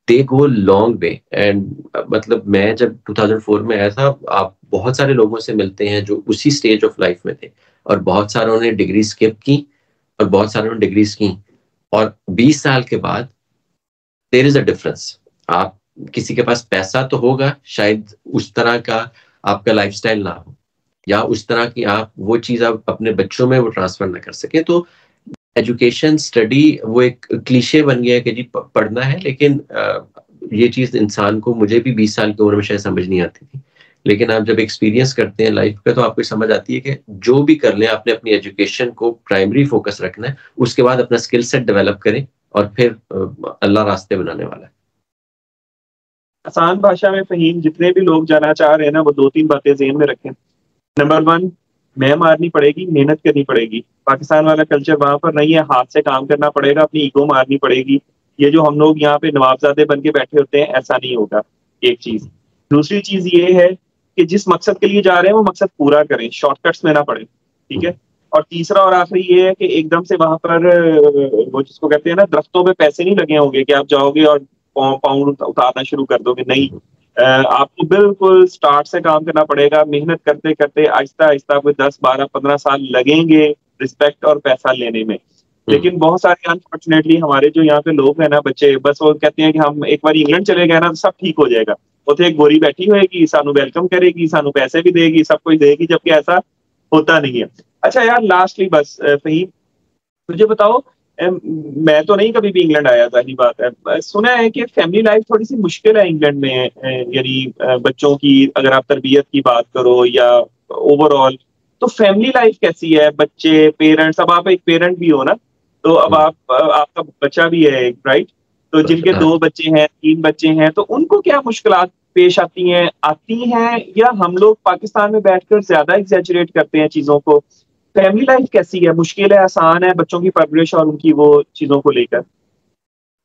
दे गो लॉन्ग वे। एंड मतलब मैं जब 2004 में आया था, आप बहुत सारे लोगों से मिलते हैं जो उसी स्टेज ऑफ लाइफ में थे, और बहुत सारों ने डिग्री स्किप की और बहुत सारों ने डिग्रीज की, और 20 साल के बाद देयर इज अ डिफरेंस। आप किसी के पास पैसा तो होगा, शायद उस तरह का आपका लाइफस्टाइल ना हो, या उस तरह की आप वो चीज आप अपने बच्चों में वो ट्रांसफर ना कर सके। तो एजुकेशन स्टडी वो एक क्लीशे बन गया है कि जी पढ़ना है, लेकिन ये चीज इंसान को, मुझे भी 20 साल की उम्र में शायद समझ नहीं आती थी, लेकिन आप जब एक्सपीरियंस करते हैं लाइफ का तो आपको समझ आती है कि जो भी कर लें आपने अपनी एजुकेशन को प्राइमरी फोकस रखना है, उसके बाद अपना स्किल सेट डेवलप करें और फिर अल्लाह रास्ते बनाने वाला है। आसान भाषा में फहीम, जितने भी लोग जाना चाह रहे हैं ना, वो 2-3 बातें ज़हन में रखें। नंबर 1, मैं मारनी पड़ेगी, मेहनत करनी पड़ेगी। पाकिस्तान वाला कल्चर वहां पर नहीं है, हाथ से काम करना पड़ेगा, अपनी ईगो मारनी पड़ेगी। ये जो हम लोग यहाँ पे नवाबजादे बन के बैठे होते हैं, ऐसा नहीं होगा। एक चीज। दूसरी चीज ये है कि जिस मकसद के लिए जा रहे हैं वो मकसद पूरा करें, शॉर्टकट्स में ना पड़े, ठीक है। और तीसरा और आखिरी ये है कि एकदम से वहां पर वो जिसको कहते हैं ना, दरख्तों पे पैसे नहीं लगे होंगे कि आप जाओगे और पाउंड उतारना शुरू कर दोगे, नहीं। आपको बिल्कुल स्टार्ट से काम करना पड़ेगा। मेहनत करते करते आहिस्ता आहिस्ता कोई 10-12-15 साल लगेंगे रिस्पेक्ट और पैसा लेने में। लेकिन बहुत सारे अनफॉर्चुनेटली हमारे जो यहाँ पे लोग हैं ना, बच्चे, बस वो कहते हैं कि हम एक बार इंग्लैंड चले गए ना तो सब ठीक हो जाएगा। उसे एक गोरी बैठी होएगी, सानू वेलकम करेगी, सानू पैसे भी देगी, सब कुछ देगी, जबकि ऐसा होता नहीं है। अच्छा यार, लास्टली बस फहीम, मुझे बताओ, मैं तो नहीं कभी भी इंग्लैंड आया था, ही बात है। सुना है कि फैमिली लाइफ थोड़ी सी मुश्किल है इंग्लैंड में, यानी बच्चों की अगर आप तरबियत की बात करो या ओवरऑल, तो फैमिली लाइफ कैसी है? बच्चे, पेरेंट्स, अब आप एक पेरेंट भी हो ना, तो अब आपका बच्चा भी है, राइट? तो जिनके 2 बच्चे हैं, 3 बच्चे हैं, तो उनको क्या मुश्किलात पेश आती हैं, या हम लोग पाकिस्तान में बैठकर ज्यादा एग्जैजरेट करते हैं चीजों को? फैमिली लाइफ कैसी है? मुश्किल है, आसान है, बच्चों की परवरिश और उनकी वो चीजों को लेकर?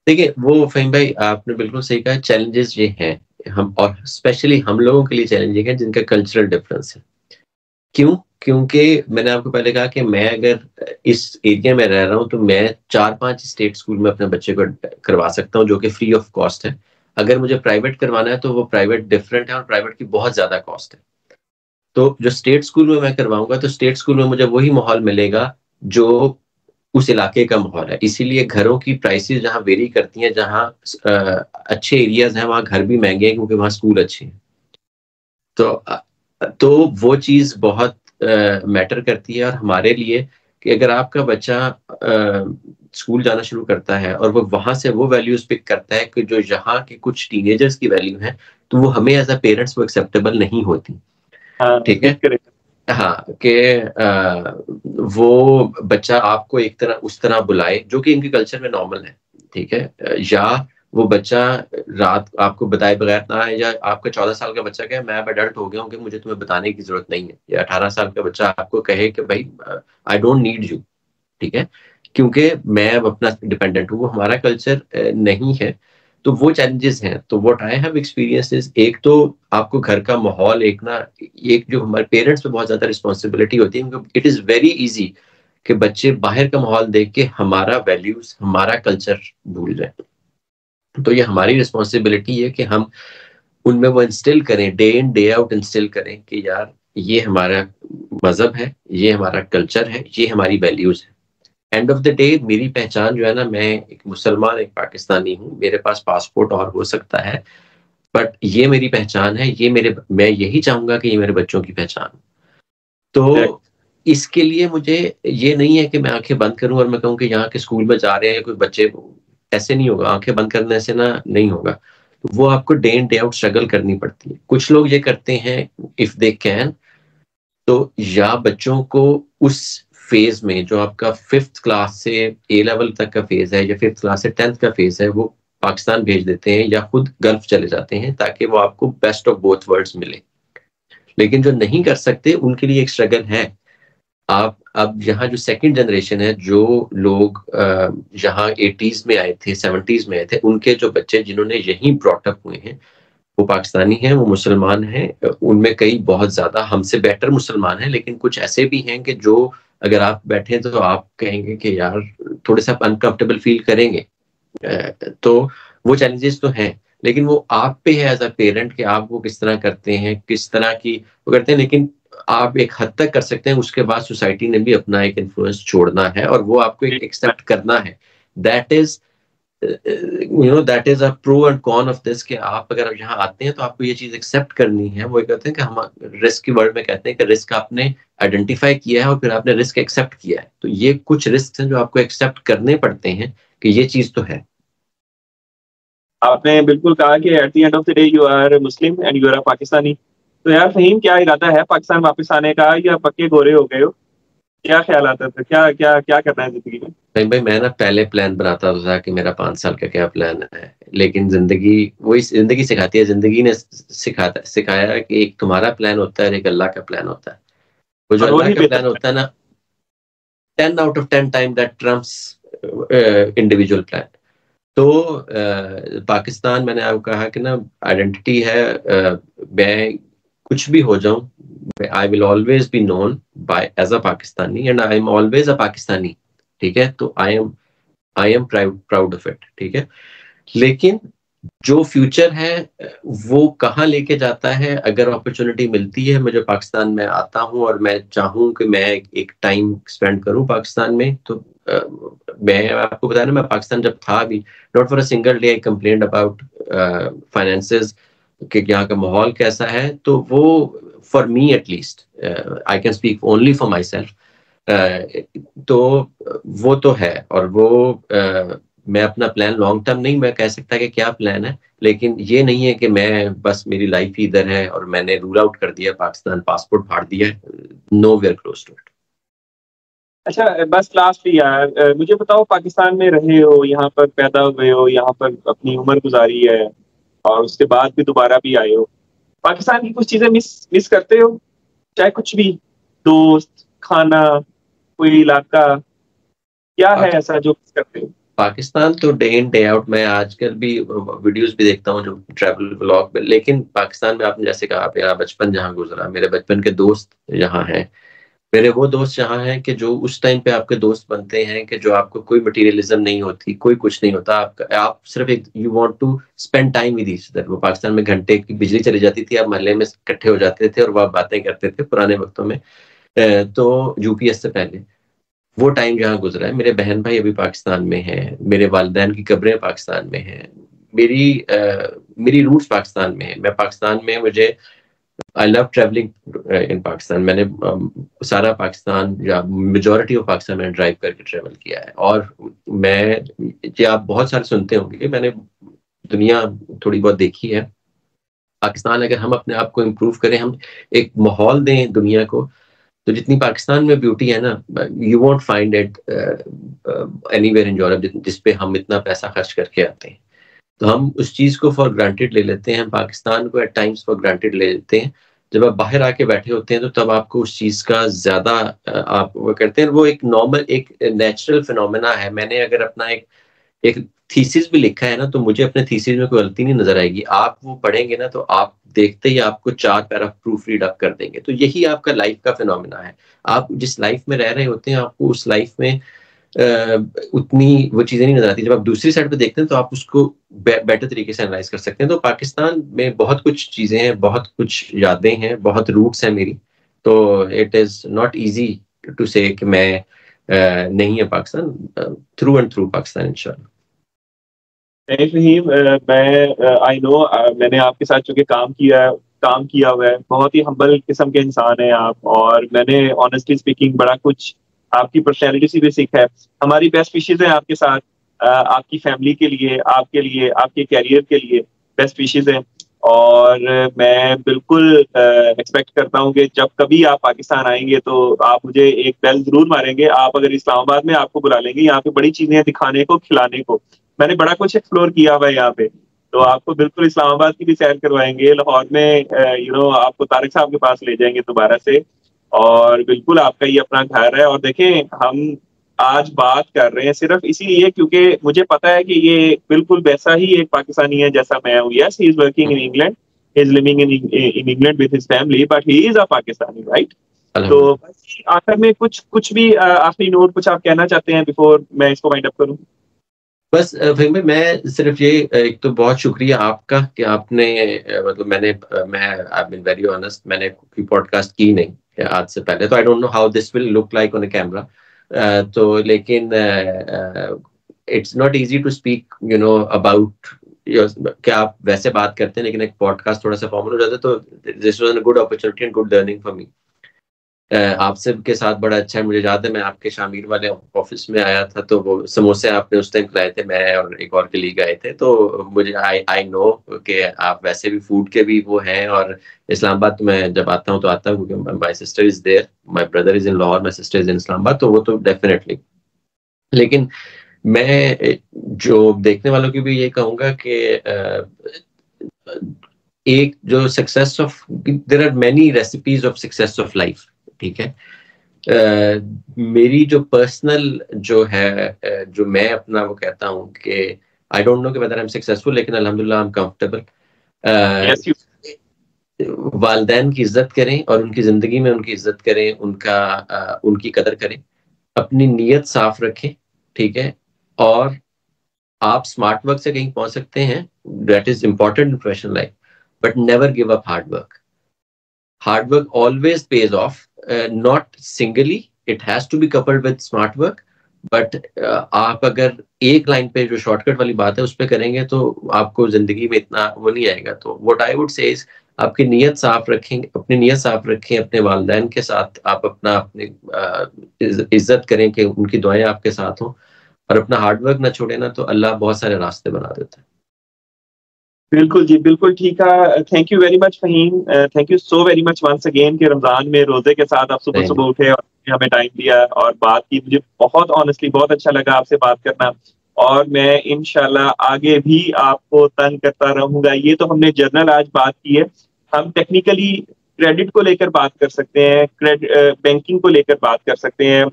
देखिए, वो फहीम भाई आपने बिल्कुल सही कहा, चैलेंजेस ये हैं हम, और स्पेशली हम लोगों के लिए चैलेंजिंग है जिनका कल्चरल डिफरेंस है। क्यों? क्योंकि मैंने आपको पहले कहा कि मैं अगर इस एरिया में रह रहा हूँ तो मैं 4-5 स्टेट स्कूल में अपने बच्चे को करवा सकता हूँ, जो कि फ्री ऑफ कॉस्ट है। अगर मुझे प्राइवेट करवाना है तो वो प्राइवेट डिफरेंट है और प्राइवेट की बहुत ज्यादा कॉस्ट है। तो जो स्टेट स्कूल में मैं करवाऊंगा तो स्टेट स्कूल में मुझे वही माहौल मिलेगा जो उस इलाके का माहौल है। इसीलिए घरों की प्राइसेस जहाँ वेरी करती हैं, जहाँ अच्छे एरियाज हैं वहाँ घर भी महंगे हैं क्योंकि वहाँ स्कूल अच्छे हैं। तो वो चीज बहुत मैटर करती है। और हमारे लिए कि अगर आपका बच्चा स्कूल जाना शुरू करता है और वो वहां से वो वैल्यूज पिक करता है कि जो यहाँ के कुछ टीनेजर्स की वैल्यू है, तो वो हमें एज अ पेरेंट्स वो एक्सेप्टेबल नहीं होती, ठीक है। हाँ, कि वो बच्चा आपको एक तरह उस तरह बुलाए जो कि इनके कल्चर में नॉर्मल है, ठीक है, या वो बच्चा रात आपको बताए बगैर ना आए, या आपका 14 साल का बच्चा कहे मैं अब अडल्ट हो गया हूँ कि मुझे तुम्हें बताने की जरूरत नहीं है, या 18 साल का बच्चा आपको कहे कि भाई आई डोंट नीड यू, ठीक है, क्योंकि मैं अब अपना डिपेंडेंट हूँ। वो हमारा कल्चर नहीं है। तो वो चैलेंजेस हैं। तो व्हाट आई हैव एक्सपीरियंस, एक तो आपको घर का माहौल, एक जो हमारे पेरेंट्स पे बहुत ज्यादा रिस्पॉन्सिबिलिटी होती है, इट इज वेरी इजी कि बच्चे बाहर का माहौल देख के हमारा वैल्यूज, हमारा कल्चर भूल जाए। तो ये हमारी रिस्पॉन्सिबिलिटी है कि हम उनमें वो इंस्टिल करें, day in day out instil करें कि यार ये हमारा मजहब है, ये हमारा कल्चर है, ये हमारी वैल्यूज है। एंड ऑफ द डे मेरी पहचान जो है ना, मैं एक मुसलमान, एक पाकिस्तानी हूँ, मेरे पास पासपोर्ट और हो सकता है, बट ये मेरी पहचान है, मैं यही चाहूंगा कि ये मेरे बच्चों की पहचान। तो इसके लिए मुझे ये नहीं है कि मैं आंखें बंद करूं और मैं कहूं कि यहाँ के स्कूल में जा रहे हैं कोई बच्चे, ऐसे नहीं होगा। आंखें बंद करने से ना नहीं होगा, वो आपको day in day out struggle करनी पड़ती है। कुछ लोग ये करते हैं इफ दे कैन, तो या बच्चों को उस फेज में जो आपका 5th क्लास से ए लेवल तक का फेज है या 5th क्लास से 10th का फेज है, वो पाकिस्तान भेज देते हैं या खुद गल्फ चले जाते हैं, ताकि वो आपको बेस्ट ऑफ बोथ वर्ल्ड्स मिले। लेकिन जो नहीं कर सकते उनके लिए एक स्ट्रगल है। आप अब यहाँ जो सेकंड जनरेशन है, जो लोग यहाँ 80s में आए थे, 70s में आए थे, उनके जो बच्चे जिन्होंने यहीं ब्रॉटअप हुए हैं, वो पाकिस्तानी हैं, वो मुसलमान हैं। उनमें कई बहुत ज्यादा हमसे बेटर मुसलमान हैं, लेकिन कुछ ऐसे भी हैं कि जो अगर आप बैठे तो आप कहेंगे कि यार थोड़े सा अनकंफर्टेबल फील करेंगे। तो वो चैलेंजेस तो हैं, लेकिन वो आप पे है एज अ पेरेंट कि आप वो किस तरह करते हैं, किस तरह की वो करते हैं। लेकिन आप एक हद तक कर सकते हैं, उसके बाद सोसाइटी ने भी अपना एक इन्फ्लुएंस छोड़ना है और वो आपको एक एक्सेप्ट करना है। That is that is a pro and con of this, कि आप अगर यहाँ आते हैं तो आपको ये चीज एक्सेप्ट करनी है। वो कहते हैं कि हम रिस्क की वर्ड में कहते हैं कि रिस्क आपने आइडेंटिफाई किया है और फिर आपने रिस्क एक्सेप्ट किया है। तो ये कुछ रिस्क हैं जो आपको एक्सेप्ट करने पड़ते हैं कि ये चीज तो है। आपने बिल्कुल कहा कि at the end of the day you are Muslim and you are Pakistani. तो यार फहीम, क्या इरादा है पाकिस्तान वापस आने का, या पक्के गोरे हो गए हो? क्या ख्याल आता था, क्या क्या क्या करना है जिंदगी में? नहीं भाई, मैं ना पहले प्लान बनाता था कि मेरा 5 साल का क्या प्लान है, लेकिन जिंदगी वही जिंदगी सिखाती है। जिंदगी ने सिखाया कि एक तुम्हारा प्लान होता है, एक अल्लाह का प्लान होता है। वो जो अल्लाह का प्लान होता है ना, 10 out of 10 time that Trump's individual plan. तो पाकिस्तान, मैंने आपको कहा कि ना आइडेंटिटी है, मैं कुछ भी हो जाऊं, I will always be known by as a Pakistani and I am always a Pakistani. ठीक है, तो I am proud of it. ठीक है, लेकिन जो फ्यूचर है वो कहाँ लेके जाता है, अगर अपॉर्चुनिटी मिलती है, मैं जो पाकिस्तान में आता हूँ और मैं चाहूँ कि मैं एक टाइम स्पेंड करूँ पाकिस्तान में, तो मैं आपको बताया ना, मैं पाकिस्तान जब था भी, not for a single day I complained about finances कि यहाँ का माहौल कैसा है। तो वो for me at least, I can speak only for my self, तो वो तो है। और वो मैं अपना प्लान लॉन्ग टर्म नहीं मैं कह सकता कि क्या प्लान है, लेकिन ये नहीं है कि मैं बस मेरी लाइफ ही इधर है और मैंने रूल आउट कर दिया, पाकिस्तान पासपोर्ट फाड़ दिया। Nowhere close to it. अच्छा, बस लास्टली यार मुझे बताओ, पाकिस्तान में रहे हो, यहाँ पर पैदा हुए हो, यहाँ पर अपनी उम्र गुजारी है और उसके बाद भी दोबारा भी आए हो, पाकिस्तान की कुछ चीजें मिस करते हो? चाहे कुछ भी, दोस्त, खाना, कोई इलाका, क्या है ऐसा जो मिस करते हो? पाकिस्तान तो डे इन डे आउट, मैं आजकल भी वीडियोस भी देखता हूँ जो ट्रैवल व्लॉग पे, लेकिन पाकिस्तान में आपने जैसे कहा मेरा बचपन जहाँ गुजरा, मेरे बचपन के दोस्त यहाँ हैं, मेरे वो दोस्त यहाँ हैं कि जो उस टाइम पे आपके दोस्त बनते हैं कि जो आपको कोई मटेरियलिज्म नहीं होती, कोई कुछ नहीं होता, आप सिर्फ एक you want to spend time with each other. वो पाकिस्तान में घंटे की बिजली चली जाती थी, आप मोहल्ले में इकट्ठे हो जाते थे और वो बातें करते थे पुराने वक्तों में, तो यूपीएस से पहले। वो टाइम जहाँ गुजरा है, मेरे बहन भाई अभी पाकिस्तान में हैं, मेरे वालिदैन की कब्रें पाकिस्तान में हैं, मेरी रूट्स पाकिस्तान में है। मैं पाकिस्तान में, मुझे I love travelling in Pakistan. मैंने सारा पाकिस्तान या मेजॉरिटी ऑफ पाकिस्तान मैंने ड्राइव करके ट्रैवल किया है। और मैं, ये आप बहुत सारे सुनते होंगे, मैंने दुनिया थोड़ी बहुत देखी है। पाकिस्तान, अगर हम अपने आप को इम्प्रूव करें, हम एक माहौल दें दुनिया को, तो जितनी पाकिस्तान में ब्यूटी है ना, you won't find it anywhere in Europe, जिस पे हम इतना पैसा खर्च करके आते हैं। तो हम उस चीज को फॉर ग्रांटेड ले लेते हैं, पाकिस्तान को एट टाइम्स फॉर ग्रांटेड ले लेते हैं। जब आप बाहर आके बैठे होते हैं तो तब आपको उस चीज का ज्यादा आप वो करते हैं। वो एक नॉर्मल, एक नेचुरल फिनोमेना है। मैंने अगर अपना एक थीसिस भी लिखा है ना, तो मुझे अपने थीसिस में कोई गलती नहीं नजर आएगी। आप वो पढ़ेंगे ना, तो आप देखते ही आपको 4 पैरा प्रूफ रीड अप कर देंगे। तो यही आपका लाइफ का फिनोमेना है। आप जिस लाइफ में रह रहे होते हैं, आपको उस लाइफ में उतनी वो चीजें नहीं नजर आती। जब आप दूसरी साइड पे देखते हैं तो आप उसको बेटर तरीके से एनालाइज कर सकते हैं। तो पाकिस्तान में बहुत कुछ चीजें हैं, बहुत कुछ यादें हैं, बहुत रूट्स हैं मेरी। तो it is not easy to say कि मैं नहीं है Pakistan, through and through Pakistan इंशाल्लाह। फहीम, मैं आई नो, मैंने आपके साथ चूंकि काम किया हुआ है, बहुत ही हम्बल किस्म के इंसान हैं आप, और मैंने ऑनेस्टली स्पीकिंग बड़ा कुछ आपकी पर्सनैलिटी से भी सीखा है। हमारी बेस्ट विशेज हैं आपके साथ, आपकी फैमिली के लिए, आपके कैरियर के लिए बेस्ट विशेज हैं। और मैं बिल्कुल एक्सपेक्ट करता हूँ कि जब कभी आप पाकिस्तान आएंगे तो आप मुझे एक बेल जरूर मारेंगे। आप अगर इस्लामाबाद में, आपको बुला लेंगे यहाँ पे बड़ी चीजें दिखाने को, खिलाने को। मैंने बड़ा कुछ एक्सप्लोर किया हुआ है यहाँ पे, तो आपको बिल्कुल इस्लामाबाद की भी सैर करवाएंगे। लाहौर में आपको तारिक साहब के पास ले जाएंगे दोबारा से, और बिल्कुल आपका ये अपना घर है। और देखें, हम आज बात कर रहे हैं सिर्फ इसीलिए क्योंकि मुझे पता है कि ये बिल्कुल वैसा ही एक पाकिस्तानी है जैसा मैं हूँ। Yes, he is working in England, he is living in England with his family, but he is a Pakistani, right? तो बस आखिर में कुछ भी आखिरी नोट कुछ आप कहना चाहते हैं बिफोर मैं इसको वाइंड अप करूं? बस फहीम भाई, मैं सिर्फ ये, एक तो बहुत शुक्रिया आपका कि आपने मतलब मैं आई बीन वेरी ऑनेस्ट, मैंने कोई पॉडकास्ट की नहीं आज से पहले, तो I don't know how this will look like on a camera. तो लेकिन it's not easy to speak about, क्या आप वैसे बात करते हैं, लेकिन एक पॉडकास्ट थोड़ा सा फॉर्मल हो जाता है, तो this was a good opportunity and good learning for me. आप सबके साथ बड़ा अच्छा है। मुझे याद है मैं आपके शामिर वाले ऑफिस में आया था, तो वो समोसे आपने उस टाइम खिलाए थे, मैं और एक और कलीग आए थे, तो मुझे आई नो कि आप वैसे भी फूड के भी वो हैं। और इस्लामाबाद तो मैं जब आता हूँ तो आता हूँ क्योंकि my sister is there, my brother is in Lahore, my sister is in Islamabad, तो वो तो डेफिनेटली। लेकिन मैं जो देखने वालों की भी ये कहूँगा कि एक जो success of, there are many recipes of success of life, ठीक है। मेरी जो पर्सनल जो है, जो मैं अपना वो कहता हूँ कि आई डोंट नो कि वेदर आई एम सक्सेसफुल, लेकिन अल्हम्दुलिल्लाह आई एम कंफर्टेबल। यस, वालिदैन की इज्जत करें और उनकी जिंदगी में उनकी इज्जत करें, उनकी कदर करें, अपनी नीयत साफ रखें, ठीक है। और आप स्मार्ट वर्क से कहीं पहुंच सकते हैं, that is important in professional life, but never give up hard work. Hard work always pays off, not singly, it has to be coupled with smart work, but आप अगर एक लाइन पे जो शॉर्टकट वाली बात है उस पे करेंगे तो आपको जिंदगी में इतना वो नहीं आएगा। तो what I would say is, आपकी नीयत साफ रखें, अपनी नीयत साफ रखें, अपने वालिदैन के साथ आप अपनी इज्जत करें कि उनकी दुआएं आपके साथ हों, और अपना हार्डवर्क ना छोड़े ना, तो अल्लाह बहुत सारे रास्ते बना देता है। बिल्कुल जी, बिल्कुल ठीक है। Thank you very much Fahim, thank you so very much once again कि रमजान में रोजे के साथ आप सुबह सुबह उठे और हमें टाइम दिया और बात की। मुझे बहुत ऑनेस्टली बहुत अच्छा लगा आपसे बात करना, और मैं इंशाल्लाह आगे भी आपको तंग करता रहूंगा। ये तो हमने जनरल आज बात की है, हम टेक्निकली क्रेडिट को लेकर बात कर सकते हैं, बैंकिंग को लेकर बात कर सकते हैं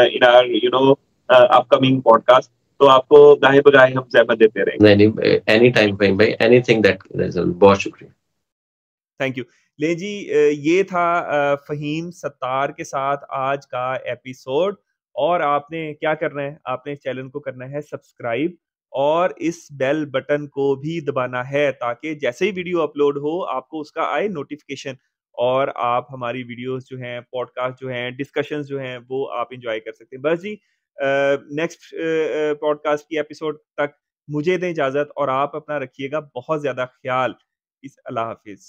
इन आवर अपकमिंग पॉडकास्ट। तो आपको गाहे बगाहे हम ज़हमत देते रहेंगे। नहीं, एनी टाइम भाई, एनीथिंग दैट, बहुत शुक्रिया। Thank you. ले जी, ये था फहीम सत्तार के साथ आज का एपिसोड। और आपने क्या करना है, आपने चैनल को करना है सब्सक्राइब और इस बेल बटन को भी दबाना है, ताकि जैसे ही वीडियो अपलोड हो आपको उसका आए नोटिफिकेशन, और आप हमारी वीडियोस जो हैं, पॉडकास्ट जो हैं, डिस्कशंस जो हैं, वो आप इंजॉय कर सकते हैं। बस जी, नेक्स्ट पॉडकास्ट की एपिसोड तक मुझे दें इजाज़त, और आप अपना रखिएगा बहुत ज़्यादा ख्याल। अल्लाह हाफिज़।